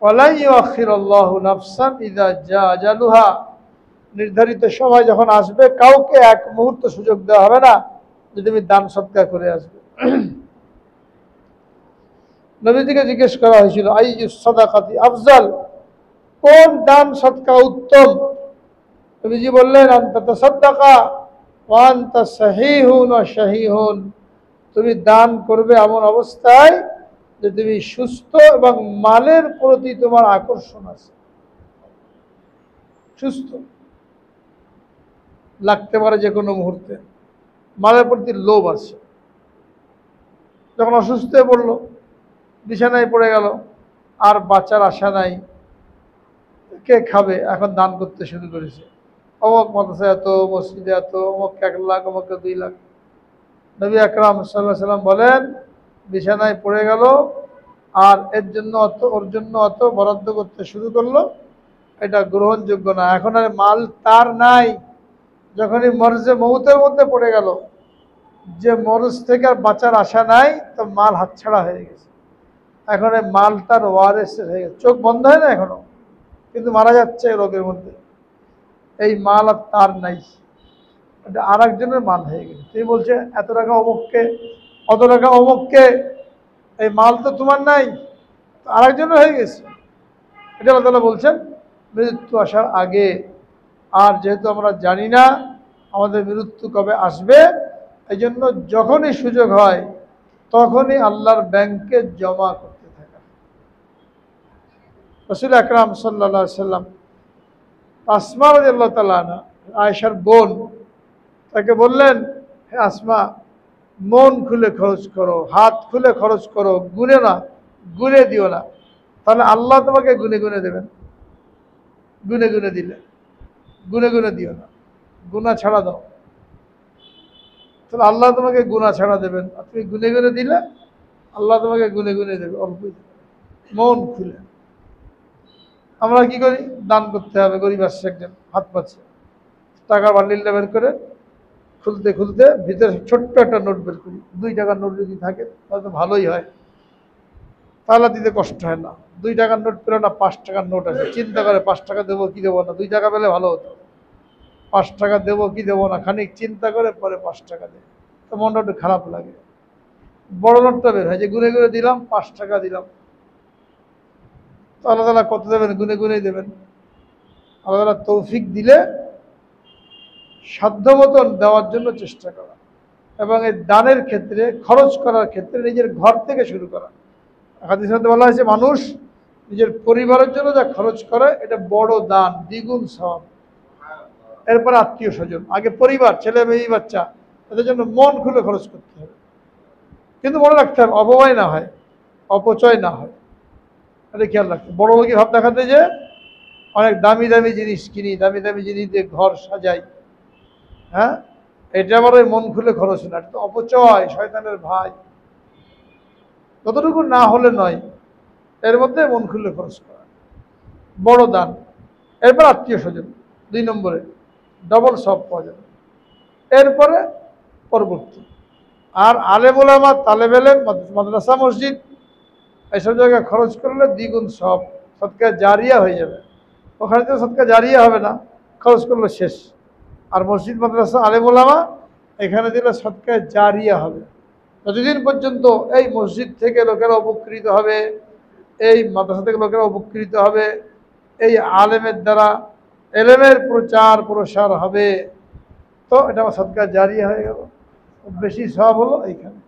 Speaker 1: ওয়ালা ইউআখিরুল্লাহু নাফসান ইযা জাআ আজালুহা, নির্ধারিত সময় যখন আসবে কাউকে এক মুহূর্ত সুযোগ দেওয়া হবে না যে তুমি দান সদকা করে আসবে। নবীজিকে জিজ্ঞেস করা হয়েছিল আইয়ুস সাদাকাতি আফজাল, কোন দান সদকা উত্তম? নবীজি বললেন আনতা তাসাদ্দাকা ওয়া আনতা সাহিহুন ওয়া শাহীহুন, তুমি দান করবে এমন অবস্থায় যে তুমি সুস্থ এবং মালের প্রতি তোমার আকর্ষণ আছে, সুস্থ লাগতে পারে যে কোনো মুহূর্তে, মালের প্রতি লোভ আছে। যখন অসুস্থ হয়ে পড়লো, বিছানায় পড়ে গেল, আর বাঁচার আশা নাই, কে খাবে, এখন দান করতে শুরু করেছে, অমুক মাদ্রাসায় এত, মসজিদে এত, অমুক 1 লাখ, অমুক 2 লাখ। নবী আকরাম সাল্লাল্লাহু আলাইহি ওয়াসাল্লাম বলেন, বিছানায় পড়ে গেল আর এর জন্য অত, ওর জন্য অত বরাদ্দ করতে শুরু করলো, এটা গ্রহণযোগ্য না। এখন আর মাল তার নাই, যখনই মরজে মৌতের মধ্যে পড়ে গেল, যে মরজ থেকে আর বাঁচার আশা নাই, তো মাল হাতছাড়া হয়ে গেছে। এখন এই মাল তার ওয়ারেসের হয়ে গেছে, চোখ বন্ধ হয় না এখনো, কিন্তু মারা যাচ্ছে রোগের মধ্যে। এই মাল আর তার নাই, এটা আর একজনের মাল হয়ে গেছে। তিনি বলছে এত টাকা অমুককে, অত টাকা অমুককে, এই মাল তো তোমার নাই, আর একজনের হয়ে গেছে। এটা আল্লাহ তাআলা বলছেন মৃত্যু আসার আগে। আর যেহেতু আমরা জানি না আমাদের মৃত্যু কবে আসবে, এই জন্য যখনই সুযোগ হয় তখনই আল্লাহর ব্যাংকে জমা করতে থাকা। রাসূল আকরাম সাল্লাল্লাহু আলাইহি সাল্লাম আসমা রাদিয়াল্লাহু তাআলা আনহা, আয়েশার বোন, তাকে বললেন, হে আসমা, মন খুলে খরচ করো, হাত খুলে খরচ করো, গুনে না, গুনে দিও না, তাহলে আল্লাহ তোমাকে গুনে গুনে দেবেন। গুনে গুনে দিলে, গুনে গুনে দিও না, গুনাহ ছাড়া দাও, তাহলে আল্লাহ তোমাকে গুনাহ ছাড়া দেবেন। আর তুমি গুনে গুনে দিলে আল্লাহ তোমাকে গুনে গুনে দেবে, অল্পই দেবে। মন খুলে। আমরা কি করি? দান করতে হবে, গরিব আসছে একজন, হাত পাচ্ছে, টাকা বান্ডিলটা বের করে খুলতে খুলতে ভিতরে ছোট্ট একটা নোট বের করি, 2 টাকার নোট যদি থাকে তাহলে তো ভালোই হয়, তাহলে দিতে কষ্ট হয় না। 2 টাকার নোট পেল না, 5 টাকার নোট আছে, চিন্তা করে 5 টাকা দেবো কি দেবো না, 2 টাকা পেলে ভালো হতো, 5 টাকা দেবো কি দেবো না, খানিক চিন্তা করে পরে 5 টাকা দেয়, তো মনটা একটু খারাপ লাগে। বড় নোটটা বের হয় যে গুনে গুনে দিলাম, 5 টাকা দিলাম, তো আল্লাহ তাআলা কত দেবেন? গুনে গুনেই দেবেন। আল্লাহ তাআলা তৌফিক দিলে সাধ্য মতন দেওয়ার জন্য চেষ্টা করা, এবং এই দানের ক্ষেত্রে, খরচ করার ক্ষেত্রে নিজের ঘর থেকে শুরু করা। হাদিসের মধ্যে বলা হয়েছে মানুষ নিজের পরিবারের জন্য যা খরচ করে এটা বড় দান, দ্বিগুণ সওয়াব। এরপরে আত্মীয় স্বজন, আগে পরিবার, ছেলে মেয়ে বাচ্চা, তাদের জন্য মন খুলে খরচ করতে হবে, কিন্তু মনে রাখতে হবে অপব্যয় না হয়, অপচয় না হয়, এটা খেয়াল রাখতে। বড় লোকই ভাব দেখাতে যে অনেক দামি দামি জিনিস কিনি, দামি দামি জিনিস দিয়ে ঘর সাজাই, হ্যাঁ, এটা আবার ওই মন খুলে খরচ না, এটা তো অপচয়, শয়তানের ভাই। যতটুকু না হলে নয়, এর মধ্যে মন খুলে খরচ করা বড় দান। এরপর আত্মীয় স্বজন, 2 নম্বরে ডবল সব পাওয়া যাবে। এরপরে পরবর্তী, আর আলেম ওলামা, তালেব ইলম, মাদ্রাসা, মসজিদ, এইসব জায়গায় খরচ করলে দ্বিগুণ সব সদকা জারিয়া হয়ে যাবে। ওখানে তো সদকা জারিয়া হবে না, খরচ করলো শেষ। আর মসজিদ মাদ্রাসা আলেম ওলামা এখানে দিলে সদকা জারিয়া হবে। যতদিন পর্যন্ত এই মসজিদ থেকে লোকেরা উপকৃত হবে, এই মাদ্রাসা থেকে লোকেরা উপকৃত হবে, এই আলেমের দ্বারা এলেমের প্রচার প্রসার হবে, তো এটা আমার সদকা জারিয়া হয়ে গেল। বেশি সব হলো এইখানে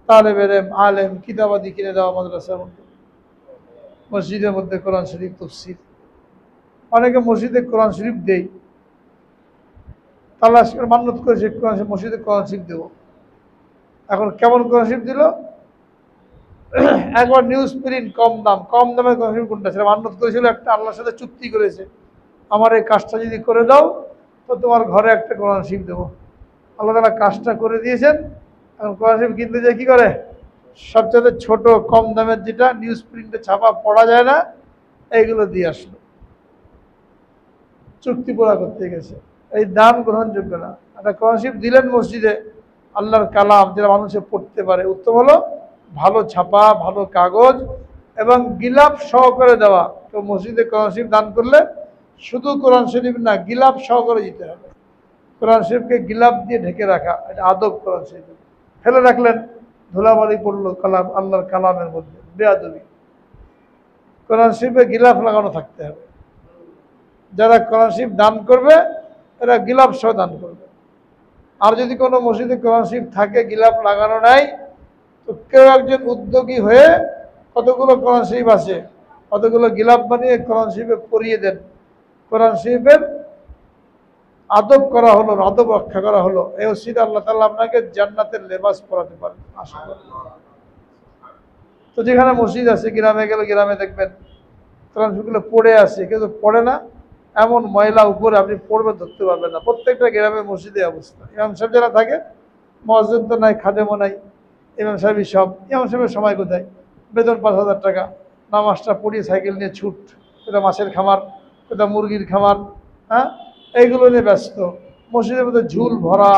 Speaker 1: তালেব এলেম আলেম কিতাবাদি কিনে দেওয়া মাদ্রাসার মধ্যে, মসজিদের মধ্যে কোরআন শরীফ তফসির। অনেকে মসজিদে কোরআন শরীফ দেই, তাল্লাশ করে মান্যত করেছে কোরআন মসজিদে কোরআন শরীফ দেবো। এখন কেমন কোরআন শরীফ দিল? একবার নিউজ প্রিন্ট কম দামে কোরআন শরীফ কোনটা সেটা মান্যত করেছিল, একটা আল্লাহর সাথে চুক্তি করেছে, আমার এই কাজটা যদি করে দাও তো তোমার ঘরে একটা কোরআন শরীফ দেবো। আল্লাহ তাআলা কাজটা করে দিয়েছেন। এখন কোরআন শরীফ কিনতে যায় কী করে? সবচেয়ে ছোট কম দামের যেটা নিউজ প্রিন্টে ছাপা পড়া যায় না, এইগুলো দিয়ে আসলো, চুক্তি পুরা করতে গেছে। এই দাম গ্রহণযোগ্য না। একটা কোরআন শরীফ দিলেন মসজিদে, আল্লাহর কালাম যেটা মানুষে পড়তে পারে, উত্তম হলো ভালো ছাপা, ভালো কাগজ এবং গিলাপ সহকারে দেওয়া। তো মসজিদে কোরআন শরীফ দান করলে শুধু কোরআন শরীফ না, গিলাপ সহকারে দিতে হবে। কোরআন শরীফকে গিলাপ দিয়ে ঢেকে রাখা, এটা আদব। কোরআন শরীফ ফেলে রাখলেন, ধুলাবালি পড়লো কালাম, আল্লাহর কালামের মধ্যে, বেয়াদবি। কোরআন শরীফে গিলাপ লাগানো থাকতে হবে। যারা কোরআন শরীফ দান করবে এরা গিলাপ সহ দান করবে। আর যদি কোনো মসজিদে কোরআন শরীফ থাকে গিলাপ লাগানো নাই, তো কেউ একজন উদ্যোগী হয়ে কতগুলো কোরআন শরীফ আছে কতগুলো গিলাপ বানিয়ে কোরআন শরীফে পরিয়ে দেন। কোরআন শরীফের আদব করা হলো, আদব রক্ষা করা হলো। এই ওসিলা আল্লাহ তাআলা আপনাকে জান্নাতের লেবাস পরাতে পারেন। আশা করি। তো যেখানে মসজিদ আছে, গ্রামে গেলে গ্রামে দেখবেন কোরআন শরীফগুলো পড়ে আছে, কিন্তু পড়ে না, এমন ময়লা উপরে আপনি পড়বে ধরতে পারবেন না। প্রত্যেকটা গ্রামে মসজিদে অবস্থা। ইমাম সাহেব যারা থাকে, মুয়াজ্জিন তো নাই, খাদেমও নাই, ইমাম সাহেবই সব। ইমাম সাহেবের সময় কোথায়? বেতন 5,000 টাকা, নামাজটা পড়িয়ে সাইকেল নিয়ে ছুট, কোথাও মাছের খামার, কোথাও মুরগির খামার, হ্যাঁ, এইগুলো নিয়ে ব্যস্ত। মসজিদের মধ্যে ঝুল ভরা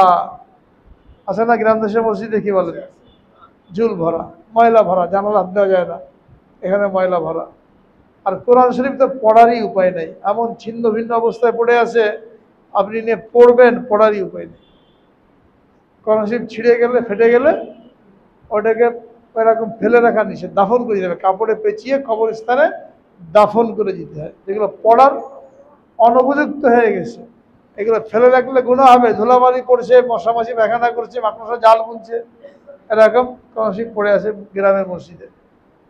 Speaker 1: আছে না? গ্রাম দেশের মসজিদে কি বলে? ঝুল ভরা, ময়লা ভরা, জানালা হাত দেওয়া যায় না, এখানে ময়লা ভরা। আর কোরআন শরীফ তো পড়ারই উপায় নেই, এমন ছিন্ন ভিন্ন অবস্থায় পড়ে আছে, আপনি নিয়ে পড়বেন, পড়ারই উপায় নেই। কোরআন শরীফ ছিঁড়ে গেলে, ফেটে গেলে ওটাকে এরকম ফেলে রাখা নিষেধ, দাফন করে দিতে হবে। কাপড়ে পেঁচিয়ে কবরস্থানে দাফন করে দিতে হয়। যেগুলো পড়ার অনুপযুক্ত হয়ে গেছে, এগুলো ফেলে রাখলে গুনাহ হবে। ধুলাবালি করছে, মশামাছি পায়খানা করছে, মাকড়সা জাল বুনছে, এরকম কোরআন শরীফ পড়ে আছে গ্রামের মসজিদে।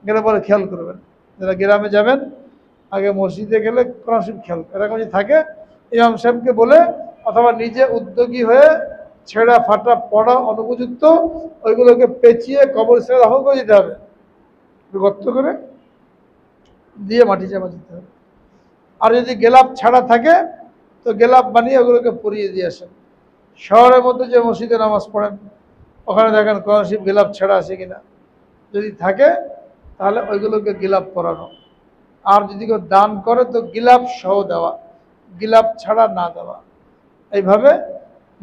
Speaker 1: গেলে পরে খেয়াল করবেন, যারা গ্রামে যাবেন আগে মসজিদে গেলে কোরআন শরীফ খেয়াল, এরকম যদি থাকে ইমাম সাহেবকে বলে অথবা নিজে উদ্যোগী হয়ে ছেঁড়া ফাটা পড়া অনুপযুক্ত ওইগুলোকে পেঁচিয়ে কবরস্থানে দাফন করে দিতে হবে, গর্ত করে দিয়ে মাটি চাপা দিতে হবে। আর যদি গেলাপ ছাড়া থাকে তো গেলাপ বানিয়ে ওগুলোকে পরিয়ে দিয়ে আসেন। শহরের মধ্যে যে মসজিদে নামাজ পড়েন ওখানে দেখেন কোরআন শরীফ গিলাপ ছাড়া আছে কিনা, যদি থাকে তাহলে ওইগুলোকে গিলাপ পরানো। আর যদি কেউ দান করে তো গিলাপ সহ দেওয়া, গিলাপ ছাড়া না দেওয়া। এইভাবে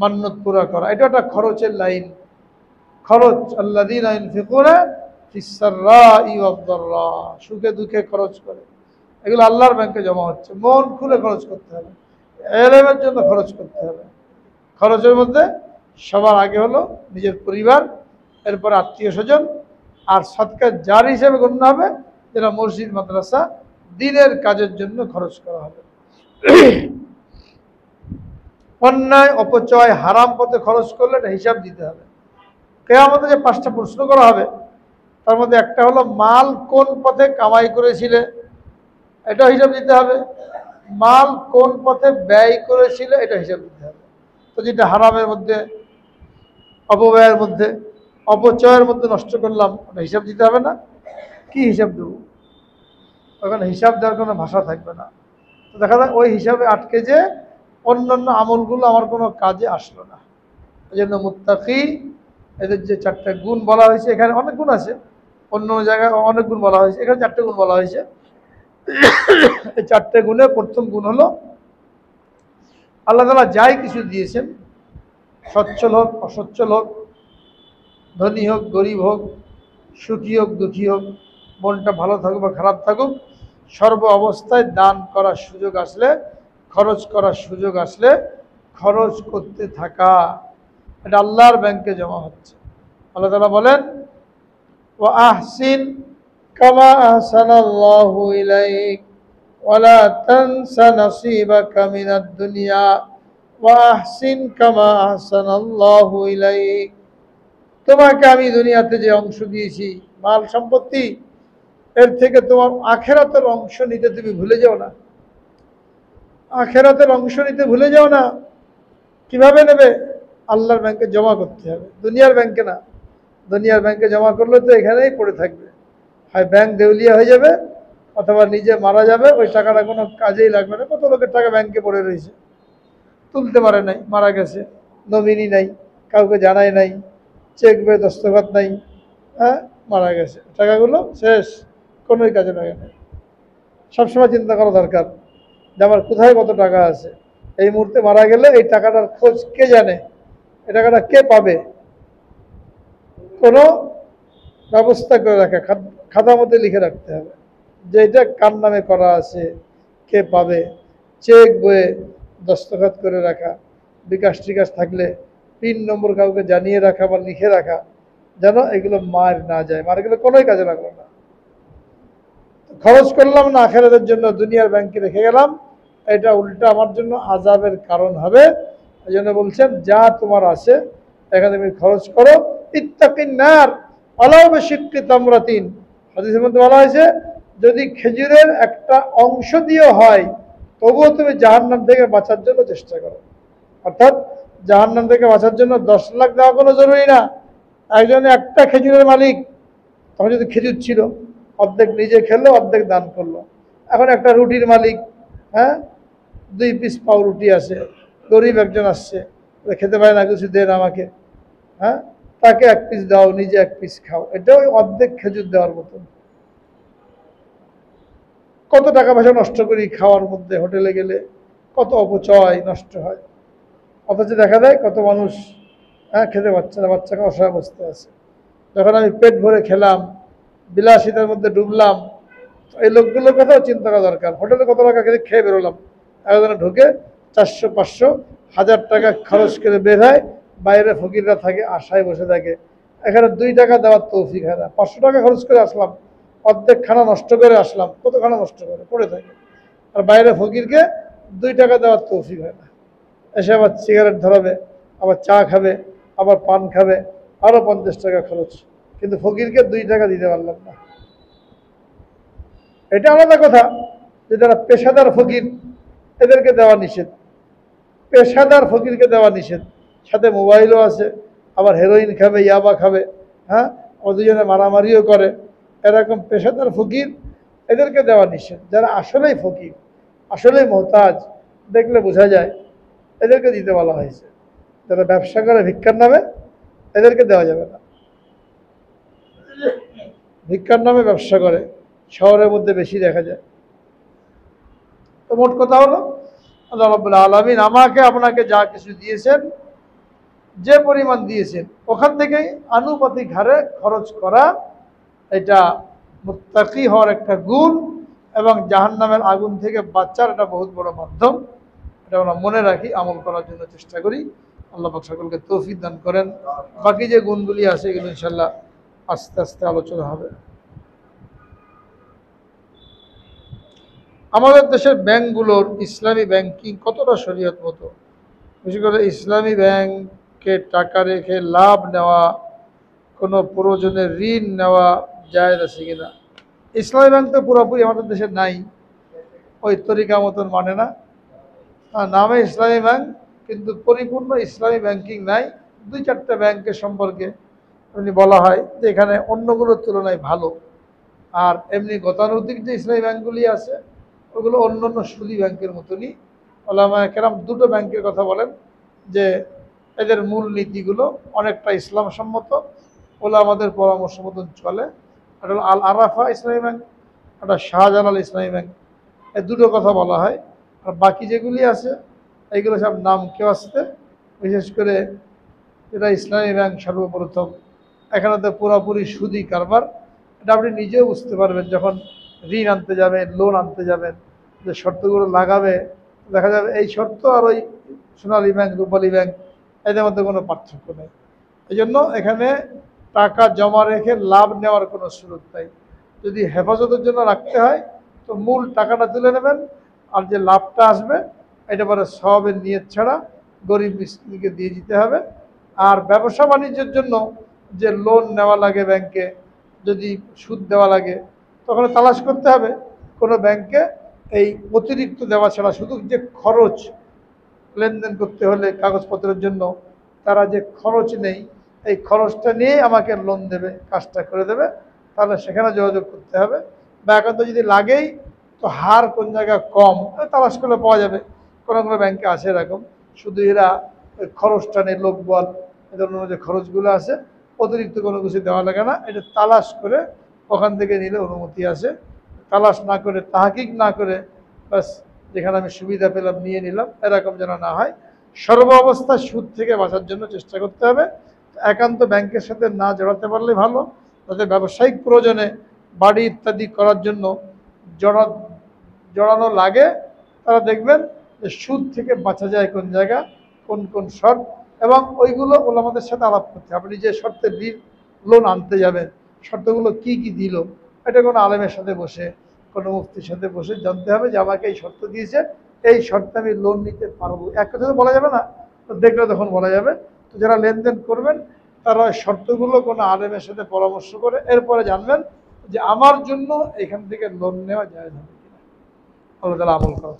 Speaker 1: মান্নত পুরা করা, এটা একটা খরচের লাইন। খরচ, আল্লাযীনা ইউনফিকুনা ফিস-সাররাই ওয়াদ-দাররা, সুখে দুঃখে খরচ করে, এগুলো আল্লাহর ব্যাংকে জমা হচ্ছে। মন খুলে খরচ করতে হবে, ইলমের জন্য খরচ করতে হবে। খরচের মধ্যে সবার আগে হলো নিজের পরিবার, এরপরে আত্মীয় স্বজন, আর সদকা জারি হিসেবে গণ্য হবে যেটা মসজিদ মাদ্রাসা দ্বীনের কাজের জন্য খরচ করা হবে। অন্যায় অপচয় হারাম পথে খরচ করলে এটা হিসাব দিতে হবে। কিয়ামতে যে 5টা প্রশ্ন করা হবে তার মধ্যে একটা হলো মাল কোন পথে কামাই করেছিলে, এটা হিসাব দিতে হবে। মাল কোন পথে ব্যয় করেছিলে, এটা হিসাব দিতে হবে। তো যেটা হারামের মধ্যে, অপব্যয়ের মধ্যে, অপচয়ের মধ্যে নষ্ট করলাম, ওটা হিসাব দিতে হবে না? কি হিসাব দেবো? ওখানে হিসাব দেওয়ার কোনো ভাষা থাকবে না। তো দেখা যায় ওই হিসাবে আটকে যে অন্যান্য আমলগুলো আমার কোনো কাজে আসলো না। এই জন্য মুত্তাকি, এদের যে 4টা গুণ বলা হয়েছে, এখানে অনেক গুণ আছে, অন্য জায়গায় অনেক গুণ বলা হয়েছে, এখানে 4টে গুণ বলা হয়েছে। এই 4টে গুণে প্রথম গুণ হলো আল্লাহ তাআলা যাই কিছু দিয়েছেন, সচ্ছল হোক অসচ্ছল হোক, ধনী হোক গরিব হোক, সুখী হোক দুঃখী হোক, মনটা ভালো থাকুক বা খারাপ থাকুক, সর্ব অবস্থায় দান করার সুযোগ আসলে, খরচ করার সুযোগ আসলে খরচ করতে থাকা, এটা আল্লাহর ব্যাংকে জমা হচ্ছে। আল্লাহ তাআলা বলেন, ওয়া আহসিন কামা আহসানাল্লাহু ইলাইক ওয়া লা তানসা নাসিবাকা মিনাদ দুনিয়া ওয়া আহসিন কামা আহসানাল্লাহু ইলাইক। তোমাকে আমি দুনিয়াতে যে অংশ দিয়েছি, মাল সম্পত্তি, এর থেকে তোমার আখেরাতের অংশ নিতে তুমি ভুলে যাও না। আখেরাতের অংশ নিতে ভুলে যাও না। কিভাবে নেবে? আল্লাহর ব্যাংকে জমা করতে হবে, দুনিয়ার ব্যাংকে না। দুনিয়ার ব্যাংকে জমা করলে তো এখানেই পড়ে থাকবে, হয় ব্যাংক দেউলিয়া হয়ে যাবে অথবা নিজে মারা যাবে, ওই টাকাটা কোনো কাজেই লাগবে না। কত লোকের টাকা ব্যাংকে পড়ে রয়েছে, তুলতে পারে নাই, মারা গেছে, নমিনি নাই, কাউকে জানাই নাই, চেক বই দস্তখত নাই, হ্যাঁ, মারা গেছে, টাকাগুলো শেষ, কোনোই কাজে লাগে না। সবসময় চিন্তা করা দরকার যে আমার কোথায় কত টাকা আছে। এই মুহূর্তে মারা গেলে এই টাকাটার খোঁজ কে জানে, এই টাকাটা কে পাবে, কোনো ব্যবস্থা করে রাখা, খাতার মধ্যে লিখে রাখতে হবে যে এটা কার নামে করা আছে, কে পাবে, চেক বইয়ে দস্তখত করে রাখা, বিকাশ টিকাশ থাকলে পিন নম্বর কাউকে জানিয়ে রাখা বা লিখে রাখা, যেন এগুলো মার না যায়, মার গেলে কোনোই কাজে লাগলো না। খরচ করলাম না আখেরাতের জন্য, দুনিয়ার ব্যাংকে রেখে গেলাম, এটা উল্টা আমার জন্য আযাবের কারণ হবে। এই জন্য বলছেন যা তোমার আছে এখানে তুমি খরচ করো। ইত্তাকিন নার ওয়ালাউ বিশিক্কি তামরাতিন, হাদিসের মধ্যে বলা হয়েছে যদি খেজুরের একটা অংশ দিয়েও হয় তবুও তুমি জাহান্নাম থেকে বাঁচার জন্য চেষ্টা করো। অর্থাৎ জাহান্নাম থেকে বাঁচার জন্য 10 লাখ দেওয়া কোনো জরুরি না। একজনে একটা খেজুরের মালিক, তখন যদি খেজুর ছিল অর্ধেক নিজে খেলো, অর্ধেক দান করলো। এখন একটা রুটির মালিক, হ্যাঁ, 2 পিস পাউরুটি আছে, গরিব একজন আসছে, খেতে পারে না, কিছু দেন আমাকে, হ্যাঁ, তাকে 1 পিস দাও, নিজে 1 পিস খাও, এটাও অর্ধেক খেজুর দেওয়ার মতো। কত টাকা পয়সা নষ্ট করি খাওয়ার মধ্যে, হোটেলে গেলে কত অপচয় নষ্ট হয়, অথচ দেখা যায় কত মানুষ, হ্যাঁ, খেতে পাচ্ছে না, বাচ্চাকে অসহায় অবস্থায় আছে। যখন আমি পেট ভরে খেলাম, বিলাসিতার মধ্যে ডুবলাম, এই লোকগুলোর কথাও চিন্তা করা দরকার। হোটেলে কত টাকা খেয়ে বেরোলাম, একজনে ঢুকে 400, 500, 1000 টাকা খরচ করে বের হয়, বাইরে ফকিররা থাকে, আশায় বসে থাকে, এখানে 2 টাকা দেওয়ার তৌফিক হয় না। 500 টাকা খরচ করে আসলাম, অর্ধেক খানা নষ্ট করে আসলাম, কত খানা নষ্ট করে পড়ে থাকে, আর বাইরে ফকিরকে 2 টাকা দেওয়ার তৌফিক হয় না। এসে আবার সিগারেট ধরাবে, আবার চা খাবে, আবার পান খাবে, আরও 50 টাকা খরচ, কিন্তু ফকিরকে 2 টাকা দিতে পারলাম না। এটা আলাদা কথা যে যারা পেশাদার ফকির এদেরকে দেওয়া নিষেধ, পেশাদার ফকিরকে দেওয়া নিষেধ, সাথে মোবাইলও আছে, আবার হেরোইন খাবে, ইয়াবা খাবে, হ্যাঁ, ও দুজনে মারামারিও করে, এরকম পেশাদার ফকির এদেরকে দেওয়া নিষেধ। যারা আসলেই ফকির, আসলেই মোহতাজ, দেখলে বোঝা যায়, এদেরকে দিতে বলা হয়েছে। যারা ব্যবসা করে ভিক্ষার নামে, এদেরকে দেওয়া যাবে না। ভিক্ষার নামে ব্যবসা করে শহরের মধ্যে বেশি দেখা যায়। তো মোট কথা হলো আল্লাহ রাব্বুল আলামিন আমাকে আপনাকে যা কিছু দিয়েছেন, যে পরিমাণ দিয়েছেন, ওখান থেকেই আনুপাতিক হারে খরচ করা, এটা মুত্তাকি হওয়ার একটা গুণ এবং জাহান্নামের আগুন থেকে বাঁচার একটা বহুত বড় মাধ্যম। এটা আমরা মনে রাখি, আমল করার জন্য চেষ্টা করি। আল্লাহ পাক সকলকে তৌফিক দান করেন। বাকি যে গুণগুলি আছে এগুলো ইনশাল্লাহ আস্তে আস্তে আলোচনা হবে। আমাদের দেশের ব্যাংকগুলোর ইসলামী ব্যাংকিং কতটা শরীয়ত মতো? বিশেষ করে ইসলামী ব্যাংকে টাকা রেখে লাভ নেওয়া, কোনো প্রয়োজনে ঋণ নেওয়া জায়েজ আছে কিনা? ইসলামী ব্যাংক তো পুরোপুরি আমাদের দেশে নাই, ওই তরিকা মতন মানে না, নামে ইসলামী ব্যাংক কিন্তু পরিপূর্ণ ইসলামী ব্যাংকিং নাই। 2-4টা ব্যাংকের সম্পর্কে এমনি বলা হয় যে এখানে অন্যগুলোর তুলনায় ভালো, আর এমনি গতানুগতিক যে ইসলামী ব্যাংকগুলি আছে ওগুলো অন্য অন্য সুদী ব্যাংকের মতনই। ওলামায়ে কেরাম 2টো ব্যাংকের কথা বলেন যে এদের মূল নীতিগুলো অনেকটা ইসলাম সম্মত, ওলামাদের পরামর্শ মতন চলে। একটা হলো আল আরাফা ইসলামী ব্যাংক, একটা শাহজালাল ইসলামী ব্যাংক, এই 2টো কথা বলা হয়। আর বাকি যেগুলি আছে এইগুলো সব নাম কেউ আসতে, বিশেষ করে এটা ইসলামী ব্যাংক সর্বপ্রথম। এখানে তো পুরোপুরি সুদী কারবার, এটা আপনি নিজেও বুঝতে পারবেন যখন ঋণ আনতে যাবেন, লোন আনতে যাবেন, যে শর্তগুলো লাগাবে, দেখা যাবে এই শর্ত আর ওই সোনালী ব্যাংক, রূপালী ব্যাংক এদের মধ্যে কোনো পার্থক্য নেই। এই জন্য এখানে টাকা জমা রেখে লাভ নেওয়ার কোনো সুযোগ নেই। যদি হেফাজতের জন্য রাখতে হয় তো মূল টাকাটা তুলে নেবেন, আর যে লাভটা আসবে এটা পরে সবের নিয়ত ছাড়া গরিব মিসকিনকে দিয়ে দিতে হবে। আর ব্যবসা বাণিজ্যের জন্য যে লোন নেওয়া লাগে ব্যাংকে, যদি সুদ দেওয়া লাগে, তখন তালাশ করতে হবে কোনো ব্যাংকে এই অতিরিক্ত দেওয়া ছাড়া শুধু যে খরচ লেনদেন করতে হলে কাগজপত্রের জন্য তারা যে খরচ নেই, এই খরচটা নিয়েই আমাকে লোন দেবে, কাজটা করে দেবে, তাহলে সেখানে যোগাযোগ করতে হবে। বা একান্ত যদি লাগেই তো হার কোন জায়গায় কম তালাশ করলে পাওয়া যাবে। কোনো কোনো ব্যাংকে আছে এরকম, শুধু এরা ওই খরচটা নেই, লোকবল এ ধরনের যে খরচগুলো আছে অতিরিক্ত কোনো কিছু দেওয়া লাগে না, এটা তালাশ করে ওখান থেকে নিলে অনুমতি আছে। তালাশ না করে, তাহাকিক না করে বাস যেখানে আমি সুবিধা পেলাম নিয়ে নিলাম, এরকম যেন না হয়। সর্ব অবস্থায় সুদ থেকে বাঁচার জন্য চেষ্টা করতে হবে। একান্ত ব্যাংকের সাথে না জড়াতে পারলে ভালো। তাদের ব্যবসায়িক প্রয়োজনে বাড়ি ইত্যাদি করার জন্য জড়ানো লাগে, তারা দেখবেন যে সুদ থেকে বাঁচা যায় কোন জায়গা, কোন কোন শর্ত, এবং ওইগুলো ওলামাদের সাথে আলাপ করতে হবে। আপনি যে শর্তে লোন আনতে যাবেন, শর্তগুলো কি কি দিল, এটা কোনো আলেমের সাথে বসে, কোনো মুফতির সাথে বসে জানতে হবে যে আমাকে এই শর্ত দিয়েছে, এই শর্তে আমি লোন নিতে পারবো। এক কথা তো বলা যাবে না, তো দেখলে তখন বলা যাবে। তো যারা লেনদেন করবেন তারা ওই শর্তগুলো কোনো আলেমের সাথে পরামর্শ করে এরপরে জানবেন যে আমার জন্য এখান থেকে লোন নেওয়া যায় না কিনা। আল্লাহ তাআলা আমল করা।